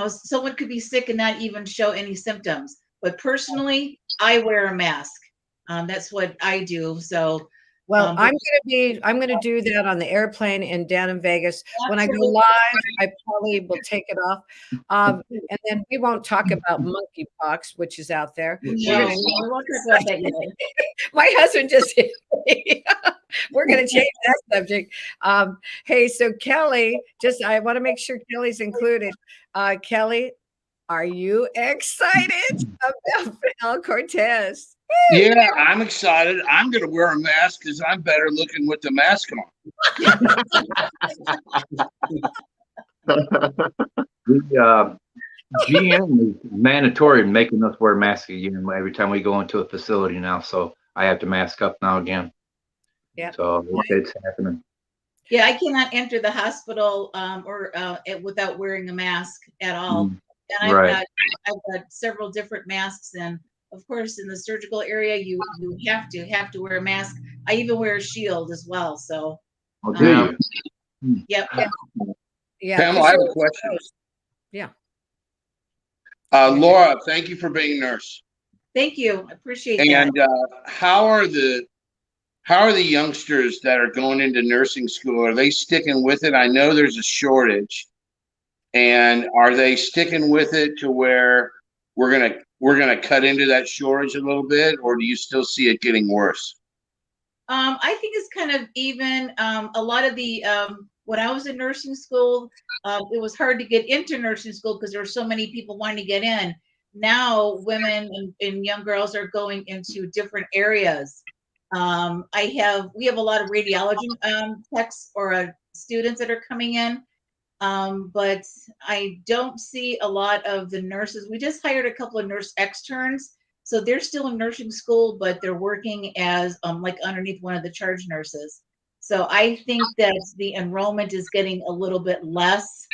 Someone could be sick and not even show any symptoms. But personally, I wear a mask. That's what I do. So, well, I'm going to do that on the airplane and down in Vegas. When I go live, I probably will take it off. And then we won't talk about monkeypox, which is out there. No, my husband just hit me. We're going to change that subject. Hey, so Kelly, I want to make sure Kelly's included. Kelly, are you excited about Fidel Cortez? Yeah, I'm excited. I'm going to wear a mask because I'm better looking with the mask on. The GM is mandatory making us wear masks again every time we go into a facility now. So I have to mask up now again. Yeah. So it's happening. Yeah, I cannot enter the hospital without wearing a mask at all. And I've got several different masks, and of course, in the surgical area, you have to wear a mask. I even wear a shield as well. So, do you? Yep. Yeah. Pamela, I have a question. Yeah. Laura, thank you for being a nurse. Thank you. I appreciate that. And how are the youngsters that are going into nursing school? Are they sticking with it? I know there's a shortage. And are they sticking with it to where we're gonna cut into that shortage a little bit, or do you still see it getting worse? I think it's kind of even. A lot of the when I was in nursing school, it was hard to get into nursing school because there were so many people wanting to get in. Now, women and young girls are going into different areas. We have a lot of radiology techs or students that are coming in, but I don't see a lot of the nurses. We just hired a couple of nurse externs. So they're still in nursing school, but they're working as like underneath one of the charge nurses. So I think that the enrollment is getting a little bit less.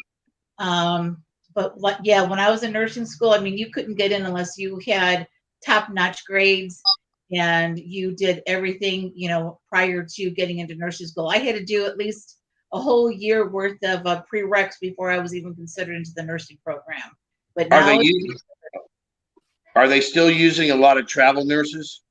But yeah, when I was in nursing school, I mean, you couldn't get in unless you had top-notch grades and you did everything, you know, prior to getting into nursing school. I had to do at least a whole year worth of prereqs before I was even considered into the nursing program. But now are they still using a lot of travel nurses?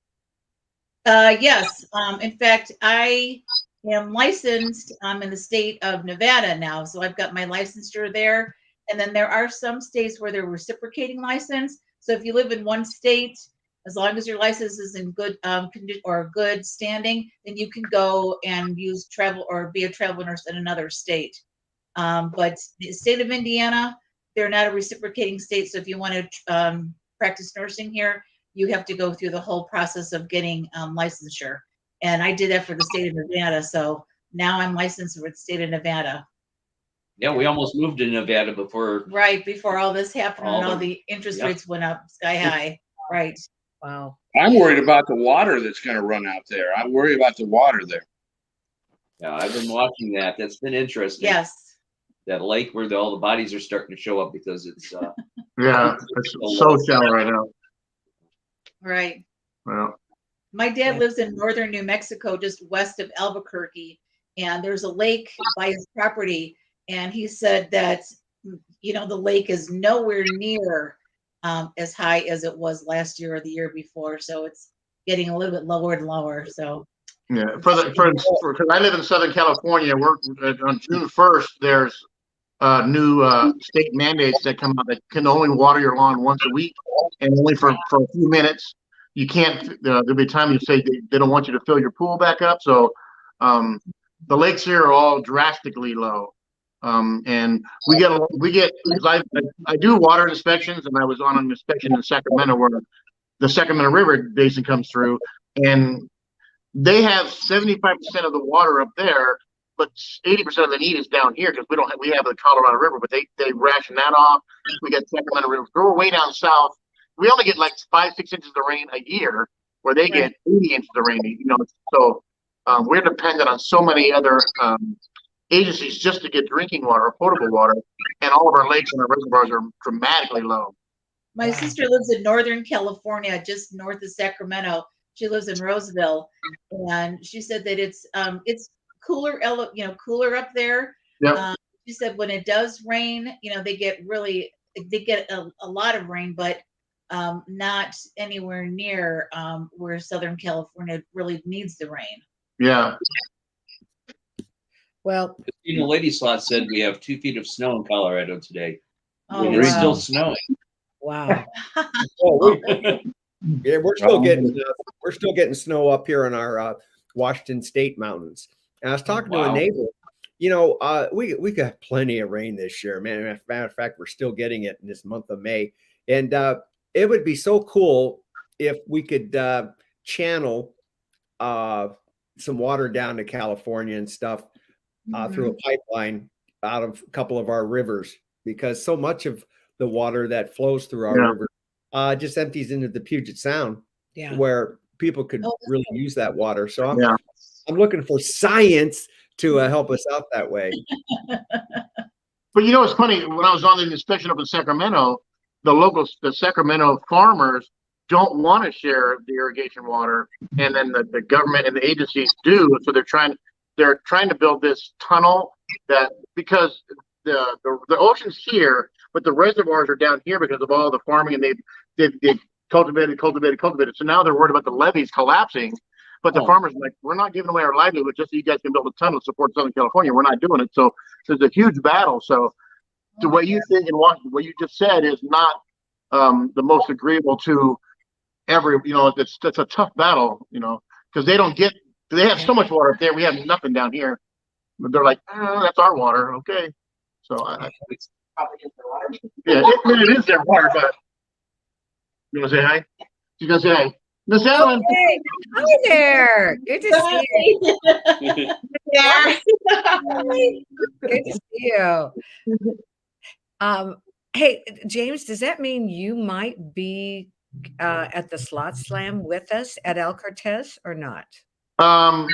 Yes. In fact, I am licensed in the state of Nevada now. So I've got my licensure there. And then there are some states where they're reciprocating license. So if you live in one state, as long as your license is in good condition or good standing, then you can go and use travel or be a travel nurse in another state. But the state of Indiana, they're not a reciprocating state. So if you want to practice nursing here, you have to go through the whole process of getting licensure. And I did that for the state of Nevada. So now I'm licensed for the state of Nevada. Yeah, we almost moved to Nevada before. Right, before all this happened and all the interest rates went up sky high. Right. Wow. I'm worried about the water that's going to run out there. I'm worried about the water there. Yeah, I've been watching that. That's been interesting. Yes. That lake where all the bodies are starting to show up because it's yeah, it's so shallow right now. Right. Well, my dad lives in northern New Mexico, just west of Albuquerque, and there's a lake by his property. And he said that, you know, the lake is nowhere near as high as it was last year or the year before. So it's getting a little bit lower and lower. So yeah, because I live in Southern California. We're on June 1st. There's new state mandates that come out that can only water your lawn once a week and only for a few minutes. You can't. There'll be a time you say they don't want you to fill your pool back up. So the lakes here are all drastically low. And we get because I do water inspections, and I was on an inspection in Sacramento where the Sacramento River basin comes through, and they have 75% of the water up there, but 80% of the need is down here because we have the Colorado River, but they ration that off. We got Sacramento River. We're way down south. We only get like 5-6 inches of rain a year, where they get 80 inches of rain. You know, so we're dependent on so many other agencies just to get drinking water or potable water, and all of our lakes and our reservoirs are dramatically low. My sister lives in Northern California, just north of Sacramento. She lives in Roseville, and she said that it's cooler, cooler up there. Yep. She said when it does rain, you know, they get a lot of rain, but not anywhere near where Southern California really needs the rain. Yeah. Well, the lady slot said we have 2 feet of snow in Colorado today. Oh, and it's wow. still snowing. Wow. Yeah, we're still getting snow up here in our Washington State mountains. And I was talking to a neighbor. You know, we got plenty of rain this year, man. As a matter of fact, we're still getting it in this month of May, and it would be so cool if we could channel some water down to California and stuff through a pipeline out of a couple of our rivers, because so much of the water that flows through our river just empties into the Puget Sound, where people could really use that water. So I'm looking for science to help us out that way. But you know, it's funny, when I was on the inspection up in Sacramento, the Sacramento farmers don't want to share the irrigation water, and then the government and the agencies do. So they're trying to build this tunnel that, because the ocean's here, but the reservoirs are down here because of all the farming, and they've cultivated. So now they're worried about the levees collapsing. But the farmers are like, we're not giving away our livelihood just so you guys can build a tunnel to support Southern California. We're not doing it. So there's a huge battle. So the way you think and what you just said is not the most agreeable to every, it's a tough battle, because they have so much water up there. We have nothing down here. But they're like, that's our water. Okay. So it is their water, but you want to say hi? You guys say hi. Miss Ellen. Hey, hi there. Good to see you. Yeah. Good to see you. Hey, James, does that mean you might be at the Slot Slam with us at El Cortez or not? I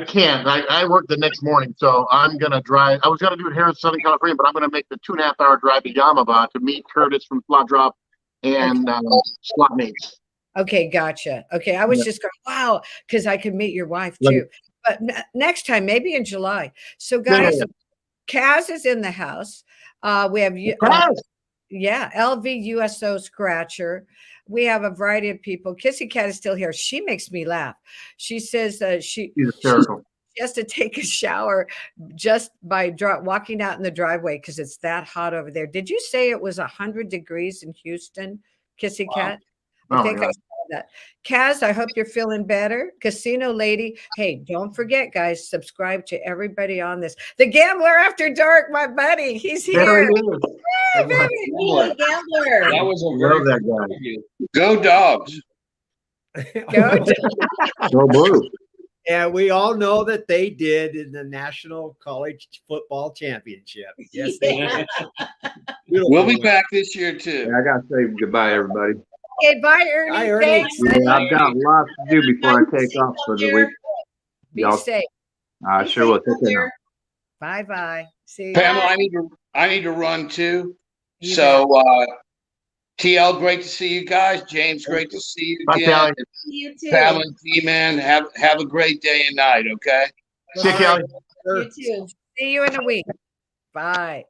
can't. I work the next morning, so I'm gonna drive. I was gonna do it here in Southern California, but I'm gonna make the 2.5-hour drive to Yamava to meet Curtis from Slot Drop and Slot Mates. Okay, gotcha. Okay, I was just going, wow, because I could meet your wife too. But next time, maybe in July. So, guys, Kaz is in the house. We have LV USO Scratcher. We have a variety of people. Kissy Cat is still here. She makes me laugh. She says she has to take a shower just by walking out in the driveway because it's that hot over there. Did you say it was 100 degrees in Houston, Kissy Cat? I think I saw that. Kaz, I hope you're feeling better. Casino Lady. Hey, don't forget, guys, subscribe to everybody on this. The Gambler After Dark, my buddy. He's here. There he is. Hey, Gambler. That was a Love that guy. interview. Go Dogs. Go. Go Blue. And we all know that they did in the National College Football Championship. Yes, they did. We'll be back this year too. I gotta say goodbye, everybody. Okay, bye, Ernie. Bye, Ernie. Thanks. Yeah, I've got lots to do before I take off for the week. Be Y'all, safe. I sure will. Take care. Bye-bye. See you. Pamela, I need to run too. You So TL, great to see you guys. James, great to see you Bye, again. Callie. You too. Pamela, G-Man, have a great day and night, okay? See you, Kelly. You too. See you in a week. Bye.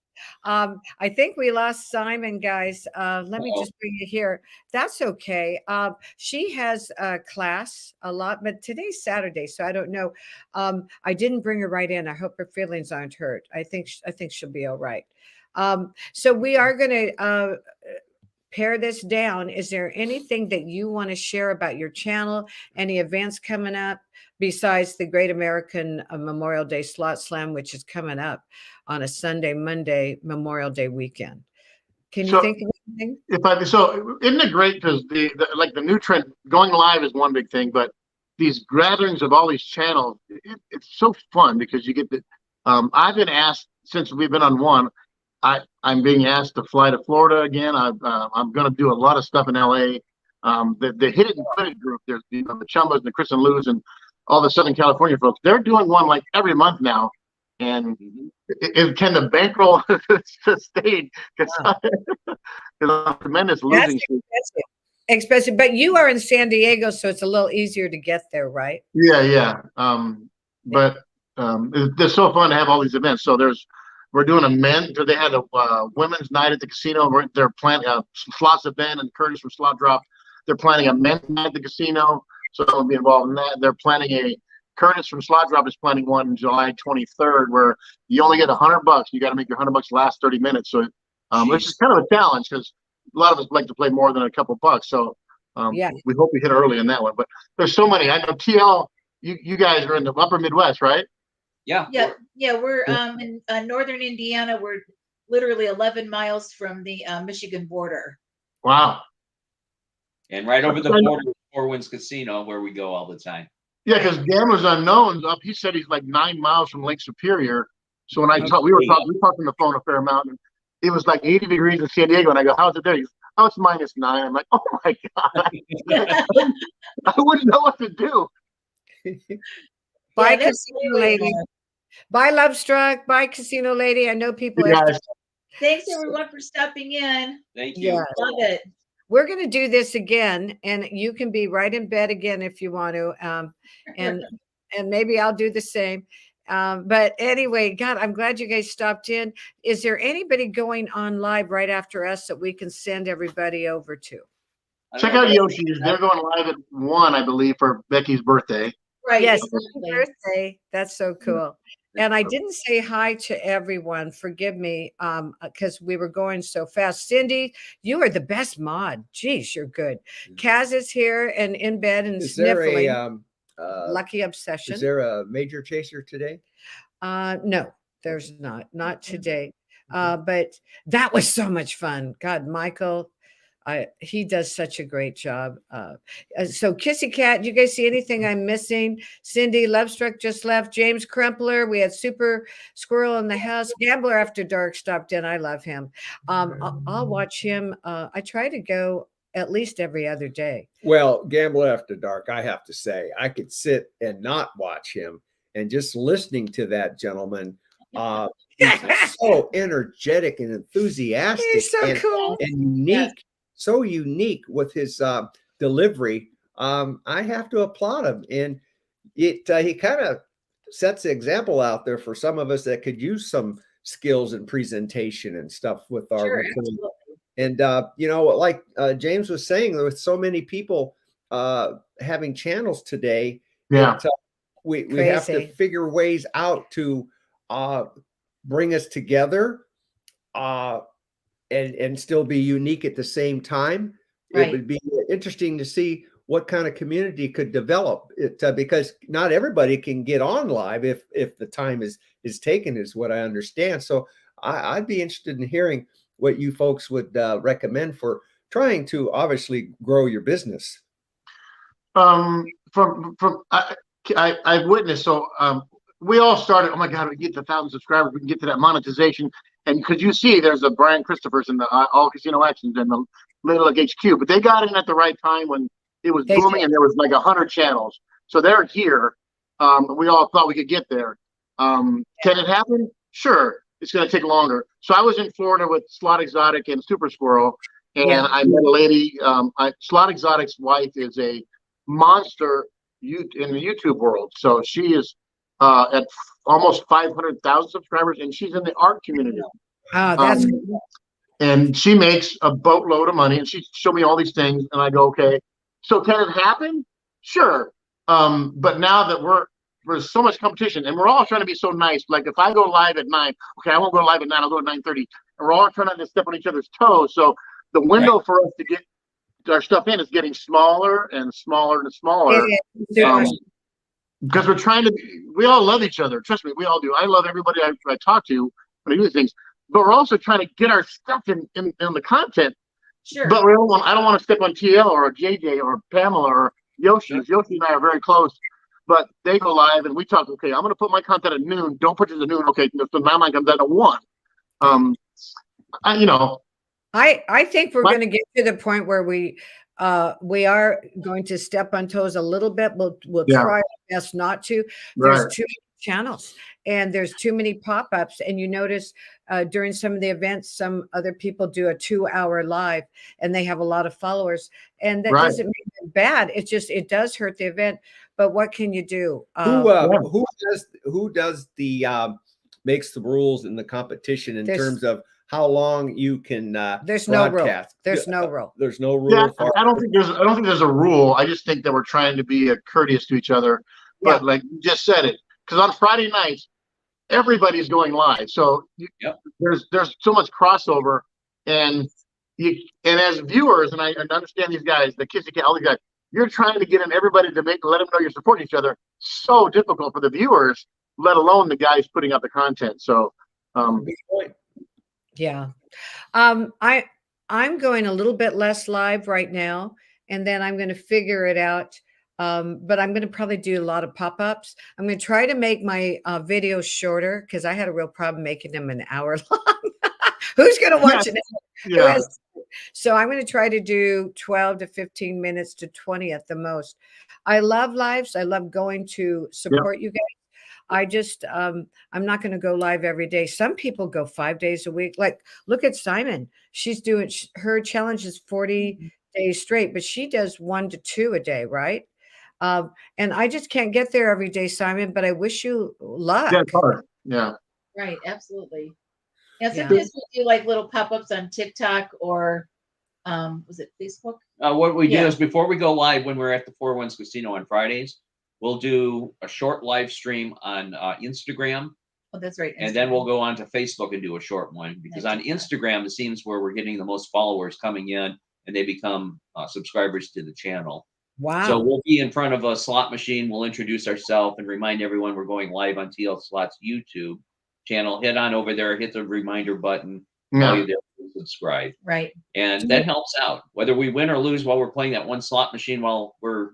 I think we lost Simon, guys. Let me just bring you here. That's okay. She has a class a lot, but today's Saturday, so I don't know. I didn't bring her right in. I hope her feelings aren't hurt. I think she'll be all right. So we are going to pare this down. Is there anything that you want to share about your channel? Any events coming up besides the Great American Memorial Day Slot Slam, which is coming up on a Sunday, Monday, Memorial Day weekend? Can you think of anything? Isn't it great because the new trend going live is one big thing, but these gatherings of all these channels, it's so fun because you get the. I've been asked since we've been on one. I'm being asked to fly to Florida again. I'm going to do a lot of stuff in LA. The Hit It and Quit It group, there's the Chumbas and the Chris and Lou's and all the Southern California folks. They're doing one like every month now. And can the bankroll sustain? Because I'm tremendous losing. Expensive, but you are in San Diego, so it's a little easier to get there, right? Yeah. But it's so fun to have all these events. So we're doing a men. They had a women's night at the casino. They're planning a Slots event, and Curtis from Slot Drop. They're planning a men's night at the casino, so I'll be involved in that. They're planning Curtis from Slot Drop is planning one on July 23rd, where you only get $100. You got to make your $100 last 30 minutes. So, which is kind of a challenge because a lot of us like to play more than a couple bucks. So, we hope we hit early in that one. But there's so many. I know TL. You guys are in the Upper Midwest, right? Yeah. We're in northern Indiana. We're literally 11 miles from the Michigan border. Wow. And right over the border with Four Winds Casino, where we go all the time. Yeah, because Gamblers Unknown's up. He said he's like 9 miles from Lake Superior. So when I talked, we talked on the phone a fair amount, and it was like 80 degrees in San Diego. And I go, "How's it there?" He goes, "Oh, it's -9." I'm like, "Oh my god!" I wouldn't know what to do. Bye, Casino Lady. Bye, Love Struck. Bye, Casino Lady. I know people. Thanks everyone for stopping in. Thank you. Yeah. Love it. We're going to do this again, and you can be right in bed again if you want to, and maybe I'll do the same. But anyway, God, I'm glad you guys stopped in. Is there anybody going on live right after us that we can send everybody over to? Check out Yoshi's. They're going live at 1, I believe, for Becky's birthday. Right. Yes, exactly. happy birthday. That's so cool. And I didn't say hi to everyone. Forgive me, because we were going so fast. Cindy, you are the best mod. Geez, you're good. Kaz is here and in bed and Is there sniffling. a Lucky obsession. is there a major chaser today? No, there's not today. But that was so much fun. God, Michael, he does such a great job. So Kissy Cat, you guys see anything I'm missing? Cindy Lovestruck just left. James Crumpler, we had Super Squirrel in the house. Gambler After Dark stopped in. I love him. I'll watch him. I try to go at least every other day. Well, Gamble After Dark, I have to say, I could sit and not watch him, and just listening to that gentleman, he's so energetic and enthusiastic. He's so and, cool and unique, so unique with his delivery. I have to applaud him, and he kind of sets the example out there for some of us that could use some skills and presentation and stuff with our Sure, recruiting. absolutely. And like James was saying, with so many people having channels today, that, we have to figure ways out to bring us together and still be unique at the same time. Right. It would be interesting to see what kind of community could develop it, because not everybody can get on live if the time is taken, is what I understand. So I'd be interested in hearing what you folks would recommend for trying to obviously grow your business. I've witnessed. So we all started. Oh my God, we get to 1,000 subscribers. We can get to that monetization. And because you see, there's a Brian Christopher's and the All Casino Actions and the Little League HQ, but they got in at the right time when it was booming, and there was like 100 channels. So they're here. We all thought we could get there. Can it happen? Sure. It's going to take longer. So I was in Florida with Slot Exotic and Super Squirrel, and I met a lady. Slot Exotic's wife is a monster in the YouTube world. So she is at almost 500,000 subscribers, and she's in the art community. Oh, that's cool. And she makes a boatload of money, and she showed me all these things, and I go, okay, so can it happen? Sure. But now that there's so much competition, and we're all trying to be so nice. Like if I go live at 9, okay, I won't go live at 9, I'll go at 9:30. And we're all trying not to step on each other's toes. So the window for us to get our stuff in is getting smaller and smaller and smaller. Because we're trying to we all love each other. Trust me, we all do. I love everybody I talk to when I do these things. But we're also trying to get our stuff in the content. Sure. But I don't want to step on TL or JJ or Pamela or Yoshi. Yoshi and I are very close. But they go live and we talk, okay, I'm going to put my content at noon. Don't put it at noon. Okay, so now mine comes out at 1. I think we're going to get to the point where we are going to step on toes a little bit. We'll try our best not to. There's too many channels and there's too many pop-ups. And you notice during some of the events, some other people do a 2-hour live and they have a lot of followers. And that doesn't make it bad. It does hurt the event. But what can you do? Who does the makes the rules in the competition in terms of how long you can there's broadcast? There's no rule. There's no rule. Yeah, I don't think there's a rule. I just think that we're trying to be courteous to each other. But like you just said it, because on Friday nights everybody's going live, so there's so much crossover, and as viewers, and I understand these guys, the Kissy Cat, all these guys, you're trying to get in everybody to let them know you're supporting each other. So difficult for the viewers, let alone the guys putting out the content. So, yeah, I'm going a little bit less live right now, and then I'm going to figure it out. But I'm going to probably do a lot of pop-ups. I'm going to try to make my videos shorter because I had a real problem making them an hour long. Who's going to watch it? Yeah. So I'm going to try to do 12 to 15 minutes to 20 at the most. I love lives. I love going to support you guys. I just, I'm not going to go live every day. Some people go 5 days a week. Like, look at Simon. She's doing, her challenge is 40 days straight, but she does 1 to 2 a day, right? And I just can't get there every day, Simon, but I wish you luck. Yeah, it's hard. Yeah. Right. Absolutely. Yeah. Sometimes we do like little pop-ups on TikTok or was it Facebook? What we do is before we go live, when we're at the Four Winds Casino on Fridays, we'll do a short live stream on Instagram Oh, that's right. And then we'll go on to Facebook and do a short one, because on Instagram, it seems where we're getting the most followers coming in, and they become subscribers to the channel. Wow. So we'll be in front of a slot machine. We'll introduce ourselves and remind everyone we're going live on TLslots YouTube channel. Head on over there, hit the reminder button, while you're there, subscribe. Right. And that helps out. Whether we win or lose while we're playing that one slot machine while we're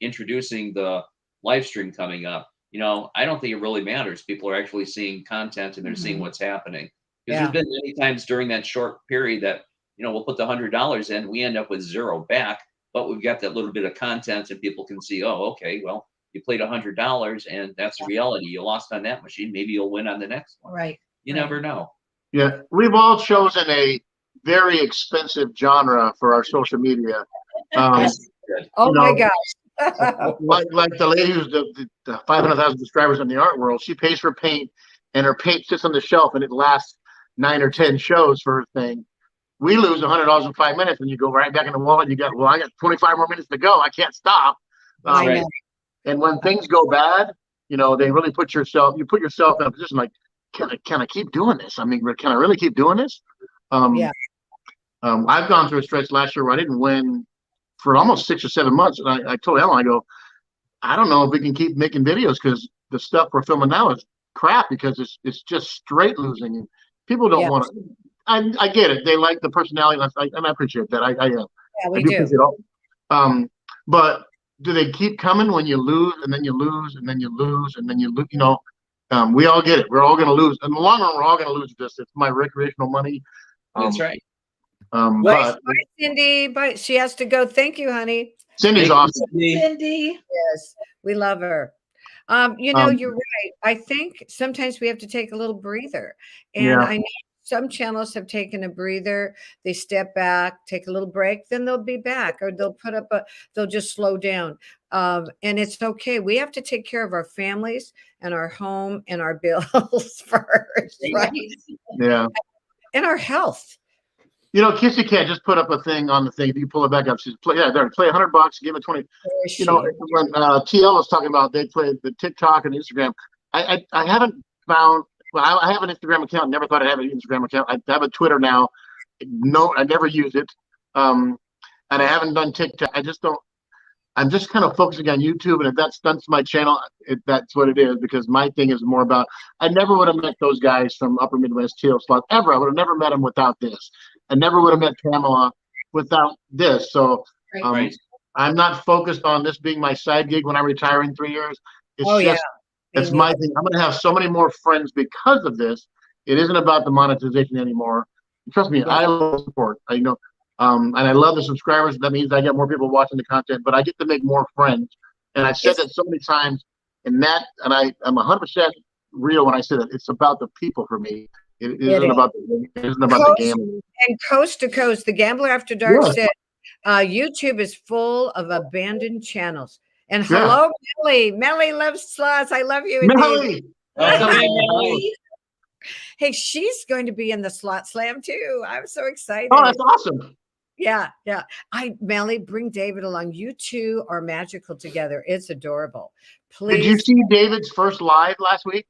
introducing the live stream coming up, you know, I don't think it really matters. People are actually seeing content and they're seeing what's happening. Because there's been many times during that short period that, you know, we'll put the $100 in, we end up with 0 back, but we've got that little bit of content and people can see, oh, okay, well, you played $100 and that's the reality. You lost on that machine. Maybe you'll win on the next one. Right. You never know. Yeah, we've all chosen a very expensive genre for our social media. Oh my gosh. like the lady who's the 500,000 subscribers in the art world, she pays for paint and her paint sits on the shelf and it lasts 9 or 10 shows for her thing. We lose $100 in 5 minutes and you go right back in the wall and you got, well, I got 25 more minutes to go. I can't stop. And when things go bad, you know, they really put yourself in a position like, can I keep doing this? I mean, can I really keep doing this? I've gone through a stretch last year where I didn't win for almost 6 or 7 months. And I told Ellen, I go, I don't know if we can keep making videos because the stuff we're filming now is crap because it's just straight losing. And people don't want to. I get it. They like the personality, and I appreciate that. We do. But do they keep coming when you lose and then you lose and then you lose and then you lose? You know, we all get it. We're all going to lose. In the long run, we're all going to lose this. It's my recreational money. That's right. But bye, Cindy. But she has to go. Thank you, honey. Cindy's awesome. Cindy. Yes, we love her. You know, you're right. I think sometimes we have to take a little breather. And I know some channels have taken a breather. They step back, take a little break, then they'll be back, or they'll just slow down. And it's okay. We have to take care of our families and our home and our bills first, right? Yeah. And our health. You know, Kissy Cat just put up a thing on the thing. If you pull it back up, she's play $100, give it 20. You know, when TL was talking about they play the TikTok and Instagram, I haven't found. Well, I have an Instagram account. Never thought I'd have an Instagram account. I have a Twitter now. No, I never use it. And I haven't done TikTok. I just don't. I'm just kind of focusing on YouTube, and if that's my channel, that's what it is. Because my thing is more about. I never would have met those guys from Upper Midwest TLslots ever. I would have never met them without this. I never would have met Pamela without this. So I'm not focused on this being my side gig when I retire in 3 years. It's my thing. I'm going to have so many more friends because of this. It isn't about the monetization anymore. Trust me, I love support. And I love the subscribers. That means I get more people watching the content, but I get to make more friends. And I've said that so many times. And I'm 100% real when I say that. It's about the people for me. It isn't about the gambling. And coast to coast, the Gambler After Dark said YouTube is full of abandoned channels. And hello, Melly. Melly loves slots. I love you. Melly. Hey, she's going to be in the Slot Slam too. I'm so excited. Oh, that's awesome. Yeah. Melly, bring David along. You two are magical together. It's adorable. Please. Did you see David's first live last week?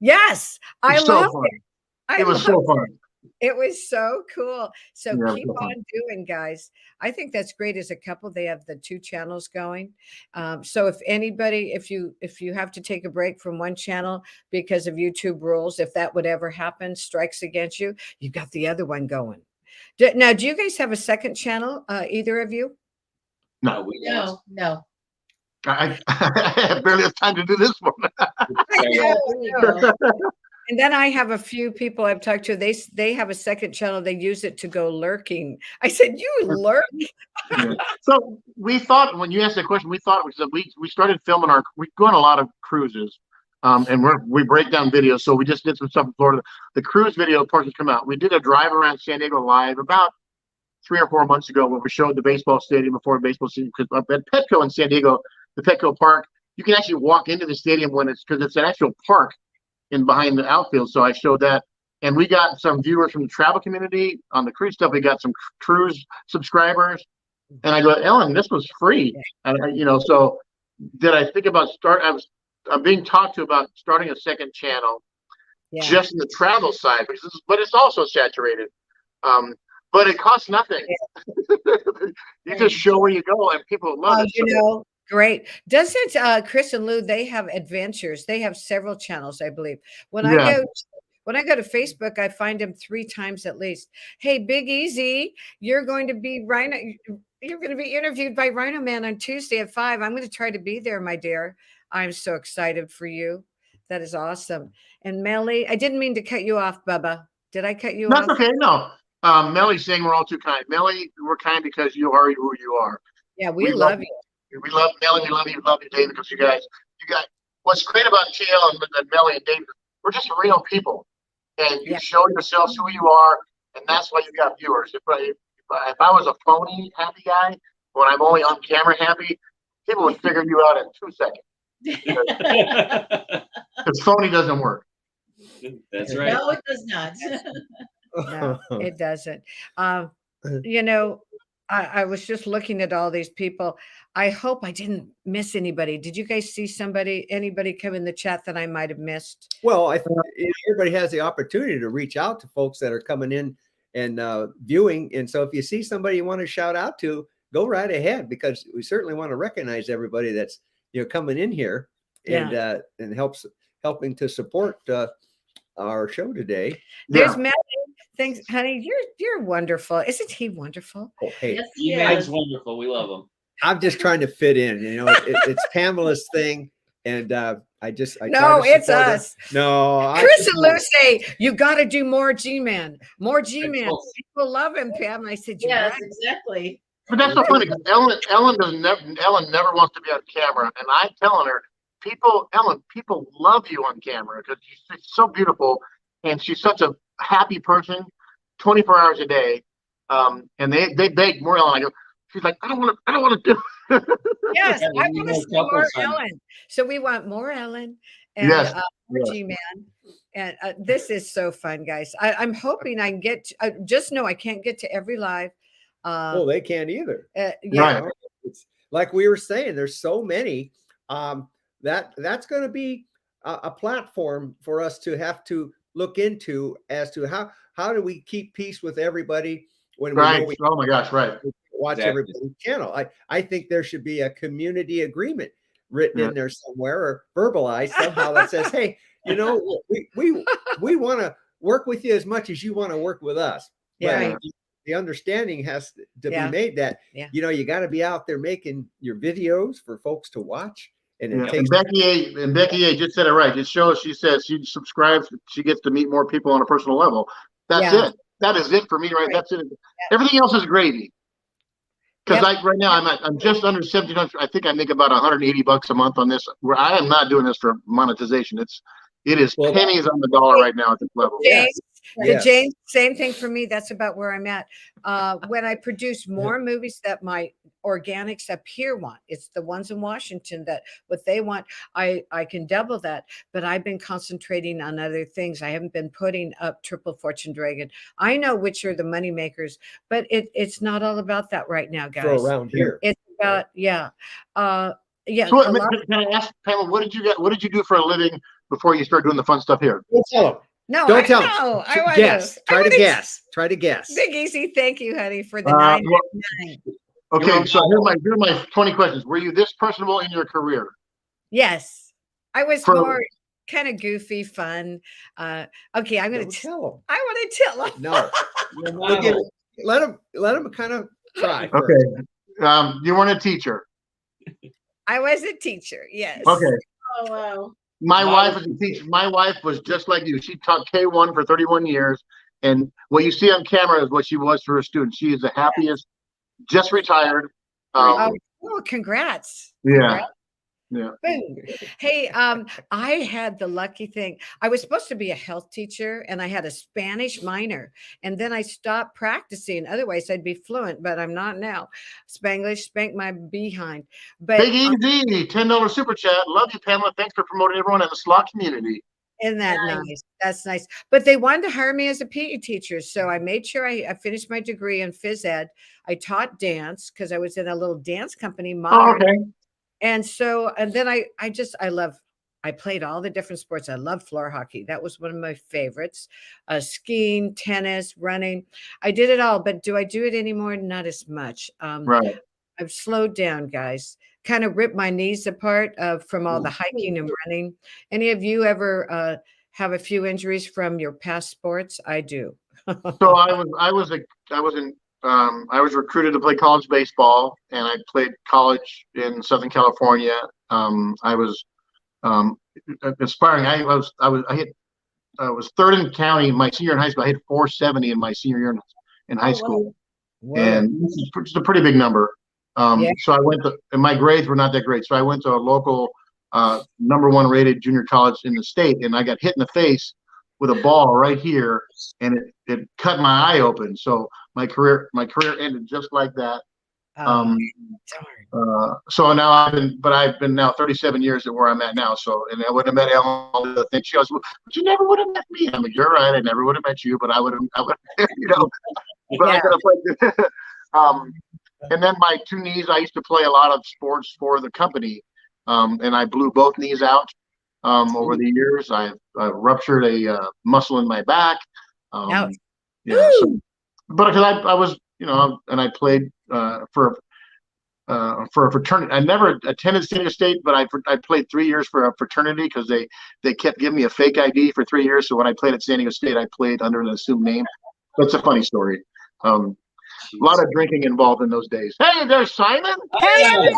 Yes. I love it. It was so fun. It was so cool. So keep on doing, guys. I think that's great as a couple. They have the 2 channels going. So if anybody, if you have to take a break from one channel because of YouTube rules, if that would ever happen, strikes against you, you've got the other one going. Now, do you guys have a second channel, either of you? No, we don't. No. I barely have time to do this one. I know. And then I have a few people I've talked to. They have a second channel. They use it to go lurking. I said, "You lurk?" So we thought when you asked that question, we thought we started filming we go on a lot of cruises, and we break down videos. So we just did some stuff in Florida. The cruise video portions come out. We did a drive around San Diego live about 3 or 4 months ago, where we showed the baseball stadium before the baseball stadium. Because at Petco in San Diego, the Petco Park, you can actually walk into the stadium because it's an actual park in behind the outfield. So I showed that, and we got some viewers from the travel community on the cruise stuff. We got some cruise subscribers, and I go, Ellen, this was free. And so did I think about I'm being talked to about starting a second channel, just in the travel side, but it's also saturated. But it costs nothing. You just show where you go, and people love it. You know, great. Doesn't Chris and Lou, they have adventures. They have several channels, I believe. When I go to Facebook, I find them 3 times at least. Hey, Big Easy, you're going to be interviewed by Rhino Man on Tuesday at 5. I'm going to try to be there, my dear. I'm so excited for you. That is awesome. And Melly, I didn't mean to cut you off, Bubba. Did I cut you off? That's okay. No. Melly's saying we're all too kind. Melly, we're kind because you are who you are. Yeah, we love you. We love Melly. We love you, David, because you guys. What's great about TL and Melly and David, we're just real people. And you show yourselves who you are, and that's why you got viewers. If I was a phony happy guy, when I'm only on camera happy, people would figure you out in 2 seconds. Because phony doesn't work. That's right. No, it does not. No, it doesn't. You know, I was just looking at all these people. I hope I didn't miss anybody. Did you guys see anybody come in the chat that I might have missed? Well, I think everybody has the opportunity to reach out to folks that are coming in and viewing. And so if you see somebody you want to shout out to, go right ahead, because we certainly want to recognize everybody that's coming in here and helping to support our show today. There's Matt. Thanks, honey. You're wonderful. Isn't he wonderful? Oh, hey, Yes, He is wonderful. We love him. I'm just trying to fit in. It's Pamela's thing, and I try to it's support us. her. No, Chris and Lou say you got to do more G-Man. More G-Man. People love him, Pam. I said, yes, exactly. But that's so funny. Ellen never wants to be on camera, and I'm telling her, people love you on camera because she's so beautiful, and she's such a happy person, 24 hours a day. And they beg more Ellen. I go, she's like, I don't want to do. Yes, I want to see more Ellen. So we want more Ellen and more G-Man. And this is so fun, guys. I'm hoping I can get. Just know I can't get to every live. Well, they can't either. Right. It's like we were saying. There's so many. That's going to be a platform for us to have to look into as to how do we keep peace with everybody when we know we oh my gosh, right. watch everybody's channel. I think there should be a community agreement written in there somewhere or verbalized somehow that says, hey, we want to work with you as much as you want to work with us. Yeah. But the understanding has to be made that you got to be out there making your videos for folks to watch. And it takes and Becky A just said it right. It shows, she says she subscribes, she gets to meet more people on a personal level. That's it. That is it for me, right? That's it. Everything else is gravy. Because right now I'm just under 1,700. I think I make about $180 a month on this. Where I am not doing this for monetization. It is pennies on the dollar right now at this level. James, same thing for me. That's about where I'm at. When I produce more movies that my organics up here want, it's the ones in Washington that what they want, I can double that. But I've been concentrating on other things. I haven't been putting up Triple Fortune Dragon. I know which are the money makers, but it's not all about that right now, guys. For around here, it's about So can I ask, Pamela, what did you do for a living before you started doing the fun stuff here? No, don't tell me. Try to guess. Big Easy, thank you, honey, for the 999. Okay, so here are my 20 questions. Were you this personable in your career? Yes, I was more kind of goofy, fun. Okay, I'm going to tell him. I want to tell him. No, let him kind of try. Okay, you weren't a teacher. I was a teacher. Yes. Okay. Oh wow. My wife was a teacher. My wife was just like you. She taught K1 for 31 years. And what you see on camera is what she was for her students. She is the happiest, just retired. Congrats. Yeah. Yeah. Hey, I had the lucky thing. I was supposed to be a health teacher and I had a Spanish minor, and then I stopped practicing. Otherwise I'd be fluent, but I'm not now. Spanglish spanked my behind. But Big Easy, $10 super chat. Love you, Pamela. Thanks for promoting everyone in the slot community. Isn't that nice? That's nice. But they wanted to hire me as a PE teacher. So I made sure I finished my degree in phys ed. I taught dance because I was in a little dance company. Modern. Oh, okay. And so, and then I I played all the different sports. I love floor hockey. That was one of my favorites. Skiing, tennis, running. I did it all, but do I do it anymore? Not as much. Right. I've slowed down, guys. Kind of ripped my knees apart from all the hiking and running. Any of you ever have a few injuries from your past sports? I do. So I was recruited to play college baseball, and I played college in Southern California. I was aspiring. I was third in the county my senior year in high school. I hit 470 in my senior year in high school, and this is a pretty big number. So I went to, and my grades were not that great. So I went to a local #1 rated junior college in the state, and I got hit in the face with a ball right here, and it cut my eye open. So my career ended just like that. So now I've been now 37 years at where I'm at now. So, and I would have met Ellen. The thing she goes, but you never would have met me. I'm like, you're right. I never would have met you, but I would, you know. But I could have played. And then my two knees, I used to play a lot of sports for the company, and I blew both knees out over the years. I ruptured a muscle in my back. Yeah, so, but because I was, you know, and I played for a fraternity. I never attended San Diego State, but I played 3 years for a fraternity because they kept giving me a fake ID for 3 years. So when I played at San Diego State, I played under an assumed name. That's a funny story. A lot of drinking involved in those days. Hey, there's Simon. Hey, what's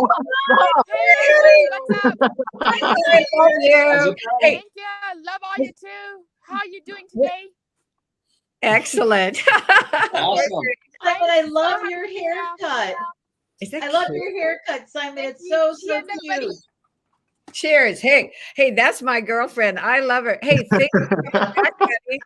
up? I love you. Hey, Thank you. Love all you too. How are you doing today? excellent. Awesome. Simon, I love your haircut. Is that I love cute? your haircut, Simon. It's so cute. Cheers. Hey, that's my girlfriend. I love her. Hey, thank you for coming back, Patty.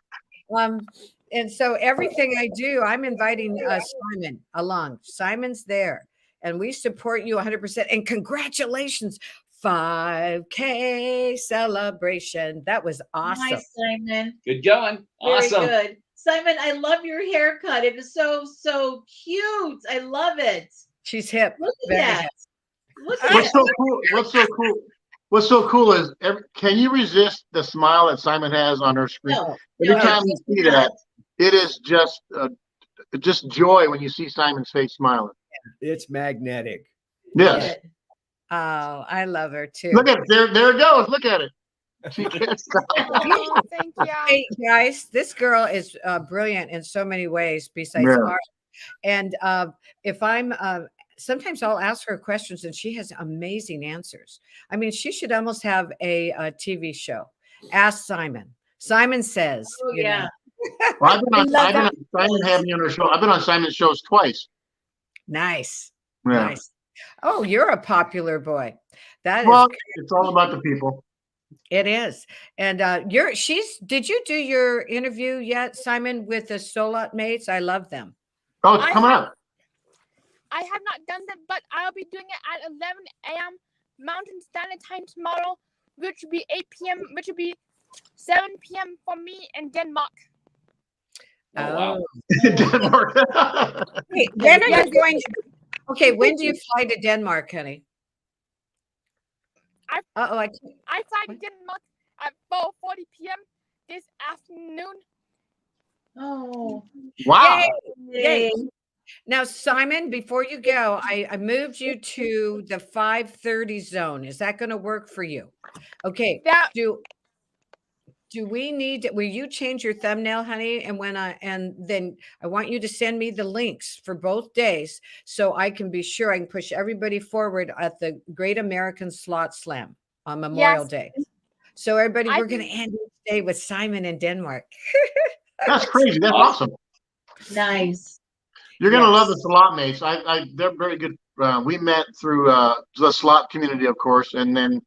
And so everything I do, I'm inviting Simon along. Simon's there, and we support you 100%. And congratulations, 5K celebration. That was awesome. Nice, Simon. Good going. Awesome. Very good. Simon, I love your haircut. It is so cute. I love it. She's hip. Look at Very that. hip. Look at What's it. so cool? What's so cool is can you resist the smile that Simon has on her screen? No, Every time you see that, it is just joy when you see Simon's face smiling. It's magnetic. Yes. Oh, I love her too. Look at it. There it goes. Look at it. She can't stop. Oh, thank you. Hey guys, this girl is brilliant in so many ways besides Yeah. art. And if I'm sometimes I'll ask her questions and she has amazing answers. I mean, she should almost have a TV show. Ask Simon. Simon says, Oh, you know. yeah. Well, Simon had me on her show. I've been on Simon's shows twice. Nice. Yeah. Nice. Oh, you're a popular boy. That Well, is it's all about the people. it is. And did you do your interview yet, Simon, with the Solot mates? I love them. Oh, it's coming up. I have not done that, but I'll be doing it at 11 a.m. Mountain Standard Time tomorrow, which will be 8 p.m., which will be 7 p.m. for me in Denmark. Oh, wow. Denmark. Hey, when are you going to when do you fly to Denmark, honey? I I fly to Denmark at 4:40 p.m. this afternoon. Oh. Wow. Yay. Now, Simon, before you go, I moved you to the 5:30 zone. Is that going to work for you? Okay. Do we need? Will you change your thumbnail, honey? And then I want you to send me the links for both days so I can be sure I can push everybody forward at the Great American Slot Slam on Memorial Day. So everybody, we're going to end each day with Simon in Denmark. That's crazy. That's awesome. Nice. You're gonna love the slot mates. They're very good. We met through the slot community, of course, and then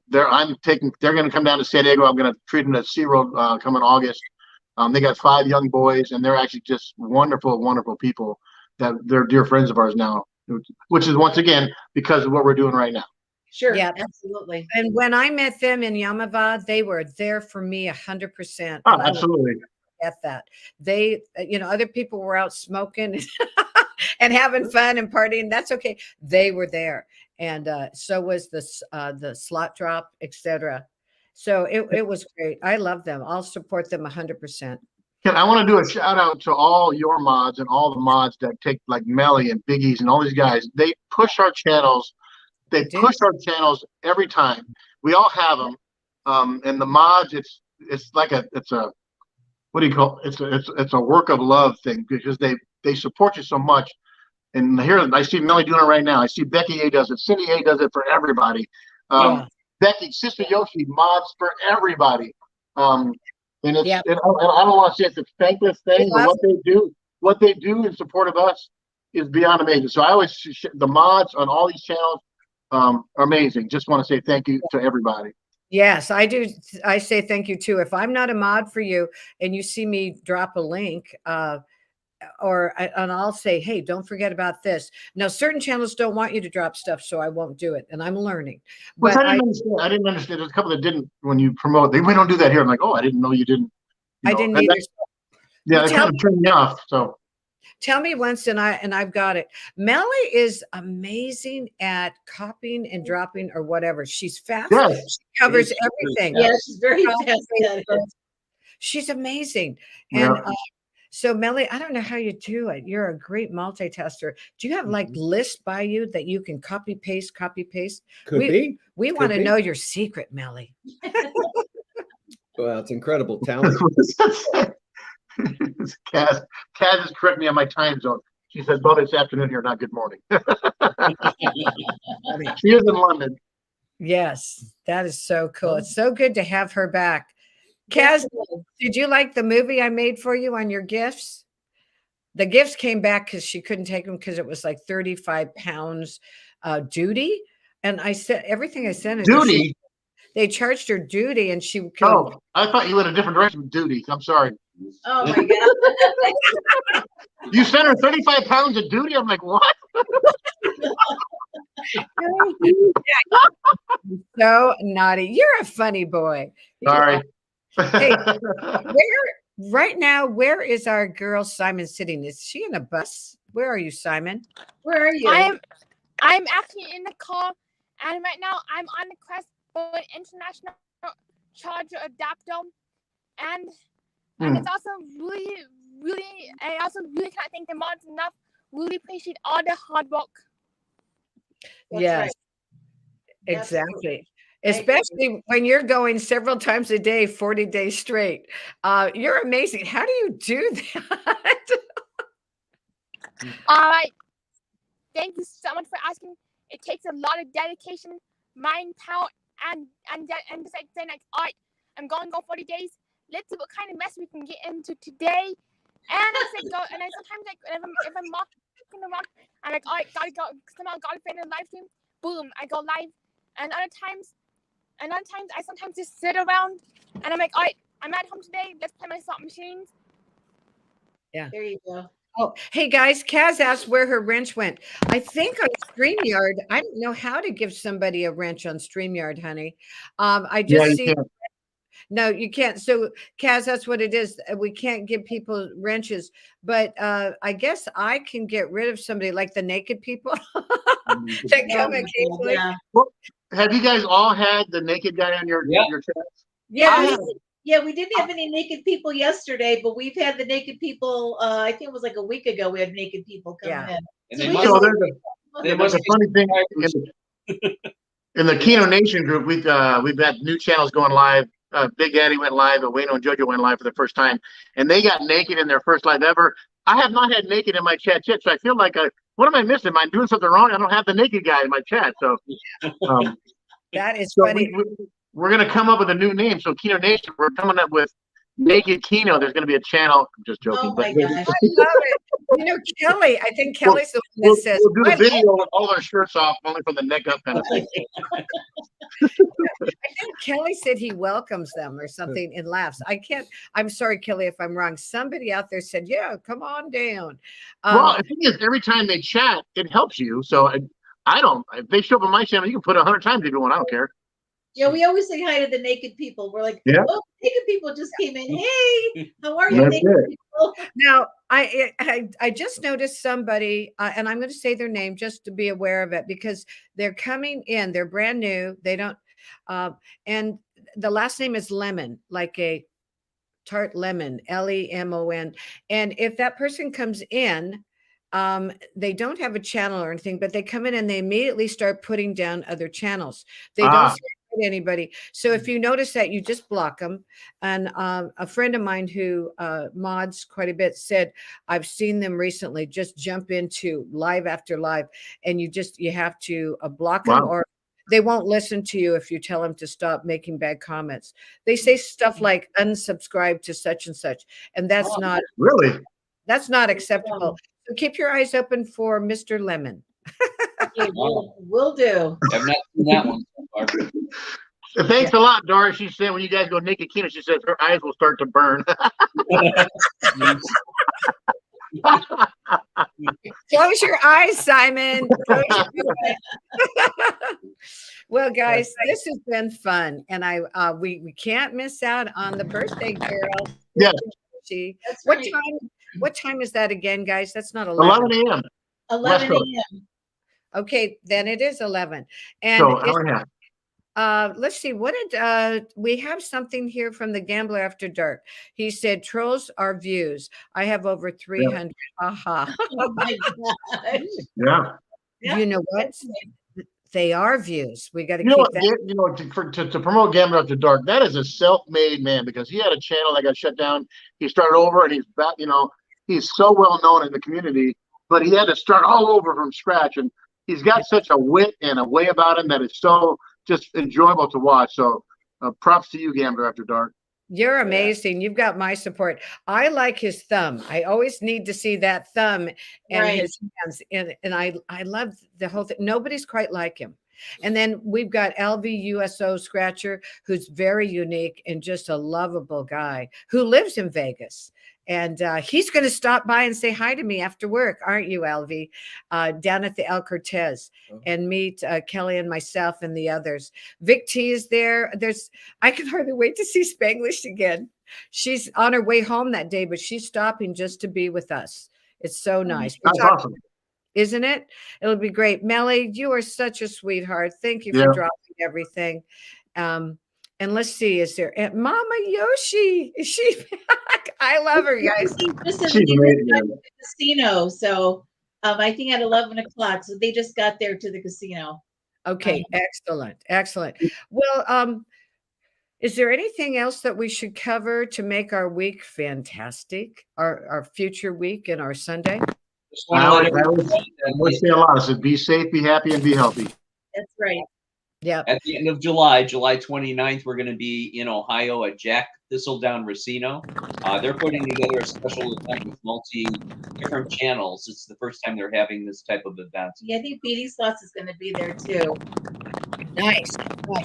they're gonna come down to San Diego. I'm gonna treat them at SeaWorld coming August. They got 5 young boys, and they're actually just wonderful, wonderful people. That they're dear friends of ours now, which is once again because of what we're doing right now. Sure. Yeah, Absolutely. And when I met them in Yamava, they were there for me 100%. Oh, absolutely. Get that. They, other people were out smoking and having fun and partying. That's okay. They were there. and so was the slot drop, etc. So it was great. I love them. I'll support them 100%. I want to do a shout out to all your mods and all the mods that take like Melly and Biggie's and all these guys. They push our channels. They push our channels every time. We all have them. And the mods, it's like it's a what do you call it? It's a work of love thing because they support you so much. And here I see Melly doing it right now. I see Becky A does it. Cindy A does it for everybody. Becky, Sister Yoshi mods for everybody. And it's and I don't want to say it's a thankless thing, but what they do in support of us is beyond amazing. So I always the mods on all these channels are amazing. Just want to say thank you to everybody. Yes, I do. I say thank you too. If I'm not a mod for you and you see me drop a link, and I'll say, hey, don't forget about this. Now, certain channels don't want you to drop stuff, so I won't do it, and I'm learning. But I didn't understand. There's a couple that didn't when you promote. We don't do that here. I'm like, oh, I didn't know you didn't. I didn't either. Yeah, it kind of turned me off. So tell me once, and I've got it. Melly is amazing at copying and dropping or whatever. She's fast. Yes. She covers everything. Yeah, she's very fast at it. She's amazing. And so Melly, I don't know how you do it. You're a great multitasker. Do you have like lists by you that you can copy paste? Could be. We want to know your secret, Melly. Well, it's incredible talent. Kaz is correcting me on my time zone. She says, "Well, it's afternoon here, not good morning." She is in London. Yes, that is so cool. It's so good to have her back. Kaz, did you like the movie I made for you on your gifts? The gifts came back because she couldn't take them because it was like 35 pounds duty. And I said everything I sent her. Duty? They charged her duty and she could. Oh, I thought you went a different direction with duty. I'm sorry. Oh my God. You sent her 35 pounds of duty? I'm like, what? So naughty. You're a funny boy. Sorry. Hey, right now, where is our girl Simon sitting? Is she in a bus? Where are you, Simon? Where are you? I'm actually in the car, and right now I'm on the quest for an international charger adapter, and it's also really, I also really can't thank the mods enough. Really appreciate all the hard work. Yes, right. Exactly. Especially when you're going several times a day, 40 days straight. You're amazing. How do you do that? All right. Thank you so much for asking. It takes a lot of dedication, mind power, and just like saying like, all right, I'm going to go 40 days. Let's see what kind of mess we can get into today. And I said go, and I sometimes like if I'm walking around, I'm like, all right, gotta go. Somehow gotta fit in a live stream. Boom, I go live. And other times I sometimes just sit around and I'm like, all right, I'm at home today. Let's play my slot machines. Yeah. There you go. Oh, hey guys, Kaz asked where her wrench went. I think on StreamYard, I don't know how to give somebody a wrench on StreamYard, honey. I just see. Can't. No, you can't. So, Kaz, that's what it is. We can't give people wrenches, but I guess I can get rid of somebody like the naked people that come occasionally. Yeah. Well, have you guys all had the naked guy on your chat? Yeah, we didn't have any naked people yesterday, but we've had the naked people. I think it was like a week ago. We had naked people come in. And So there's a funny thing in the Keno Nation group. We've got new channels going live. Big Daddy went live, and Wayno and JoJo went live for the first time, and they got naked in their first live ever. I have not had naked in my chat yet, so I feel like, what am I missing? Am I doing something wrong? I don't have the naked guy in my chat. So that is funny. We're going to come up with a new name. So Keno Nation, we're coming up with Naked Keno. There's going to be a channel. I'm just joking. Oh my gosh. I love it. You know, Kelly, I think Kelly's the one that says. We'll do a video with all our shirts off, only from the neck up kind of thing. I think Kelly said he welcomes them or something and laughs. I'm sorry, Kelly, if I'm wrong. Somebody out there said, yeah, come on down. Well, the thing is, every time they chat, it helps you. So if they show up on my channel, you can put 100 times if you want. I don't care. Yeah, we always say hi to the naked people. We're like, oh, naked people just came in. Hey, how are you? That's naked it. People? Now, I just noticed somebody, and I'm going to say their name just to be aware of it because they're coming in. They're brand new. They don't, and the last name is Lemon, like a tart lemon, Lemon. And if that person comes in, they don't have a channel or anything, but they come in and they immediately start putting down other channels. They don't say anybody. So if you notice that, you just block them. And a friend of mine who mods quite a bit said, I've seen them recently just jump into live after live, and you have to block them, or they won't listen to you if you tell them to stop making bad comments. They say stuff like unsubscribe to such and such, and that's not that's not acceptable. So keep your eyes open for Mr. Lemon. Okay, will do. I've not seen that one so far. Thanks a lot, Doris. She said when you guys go naked Kino, she says her eyes will start to burn. Close your eyes, Simon. Well, guys, this has been fun, and we can't miss out on the birthday girl. Yeah. What time is that again, guys? That's not 11 a.m. 11 a.m. Okay, then it is 11. And so hour and a half. Let's see, what did we have something here from the Gambler After Dark. He said trolls are views. I have over 300. Aha. Oh my gosh. Yeah. You know what? They are views. We got to keep that. To promote Gambler After Dark, that is a self-made man, because he had a channel that got shut down. He started over, and he's back. He's so well known in the community, but he had to start all over from scratch. And he's got such a wit and a way about him that is so just enjoyable to watch. So props to you, Gambler After Dark. You're amazing. You've got my support. I like his thumb. I always need to see that thumb and his hands. And I love the whole thing. Nobody's quite like him. And then we've got LVUSO Scratcher, who's very unique and just a lovable guy who lives in Vegas. And he's going to stop by and say hi to me after work, aren't you, LV? Down at the El Cortez, and meet Kelly and myself and the others. Vic T is there. I can hardly wait to see Spanglish again. She's on her way home that day, but she's stopping just to be with us. It's so nice. That's awesome. Isn't it? It'll be great. Melly, you are such a sweetheart. Thank you for dropping everything. And let's see, is there Mama Yoshi? Is she back? I love her, guys. She's amazing. The casino, so I think at 11 o'clock. So they just got there to the casino. Okay, excellent. Well, is there anything else that we should cover to make our week fantastic? Our future week and our Sunday? I would say a lot. I said, be safe, be happy, and be healthy. That's right. Yeah. At the end of July 29th, we're going to be in Ohio at Jack Thistledown Racino. They're putting together a special event with different channels. It's the first time they're having this type of event. Yeah, I think TLslots is going to be there too. Nice. Well,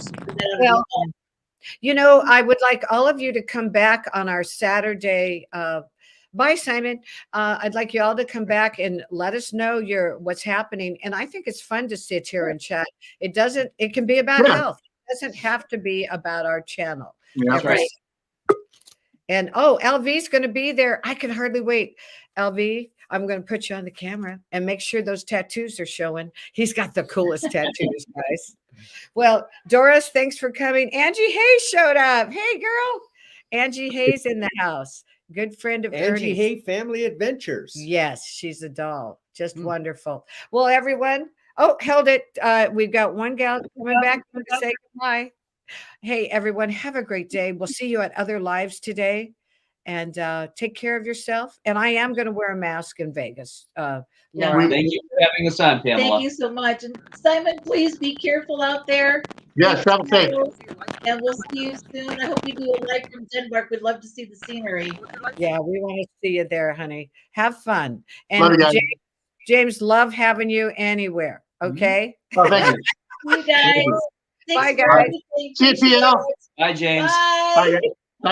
I would like all of you to come back on our Saturday. Bye, Simon. I'd like you all to come back and let us know what's happening. And I think it's fun to sit here and chat. It can be about health. It doesn't have to be about our channel. Yeah, that's right. And LV's going to be there. I can hardly wait. LV, I'm going to put you on the camera and make sure those tattoos are showing. He's got the coolest tattoos, guys. Well, Doris, thanks for coming. Angie Hayes showed up. Hey, girl. Angie Hayes in the house. Good friend of Angie Ernie's. Hay Family Adventures. Yes, she's a doll. Just wonderful. Well, everyone. Held it. We've got one gal coming back to say goodbye. Hey, everyone, have a great day. We'll see you at other lives today. And take care of yourself. And I am going to wear a mask in Vegas. Thank you for having us on, Pamela. Thank you so much. And Simon, please be careful out there. Yes, travel safe. And we'll see you soon. I hope you do a live from Denmark. We'd love to see the scenery. Yeah, we want to see you there, honey. Have fun. Love And you, James, love having you anywhere. Okay. Oh, thank you. You guys. Bye, guys. See you, TL. Bye, James. Bye. Bye.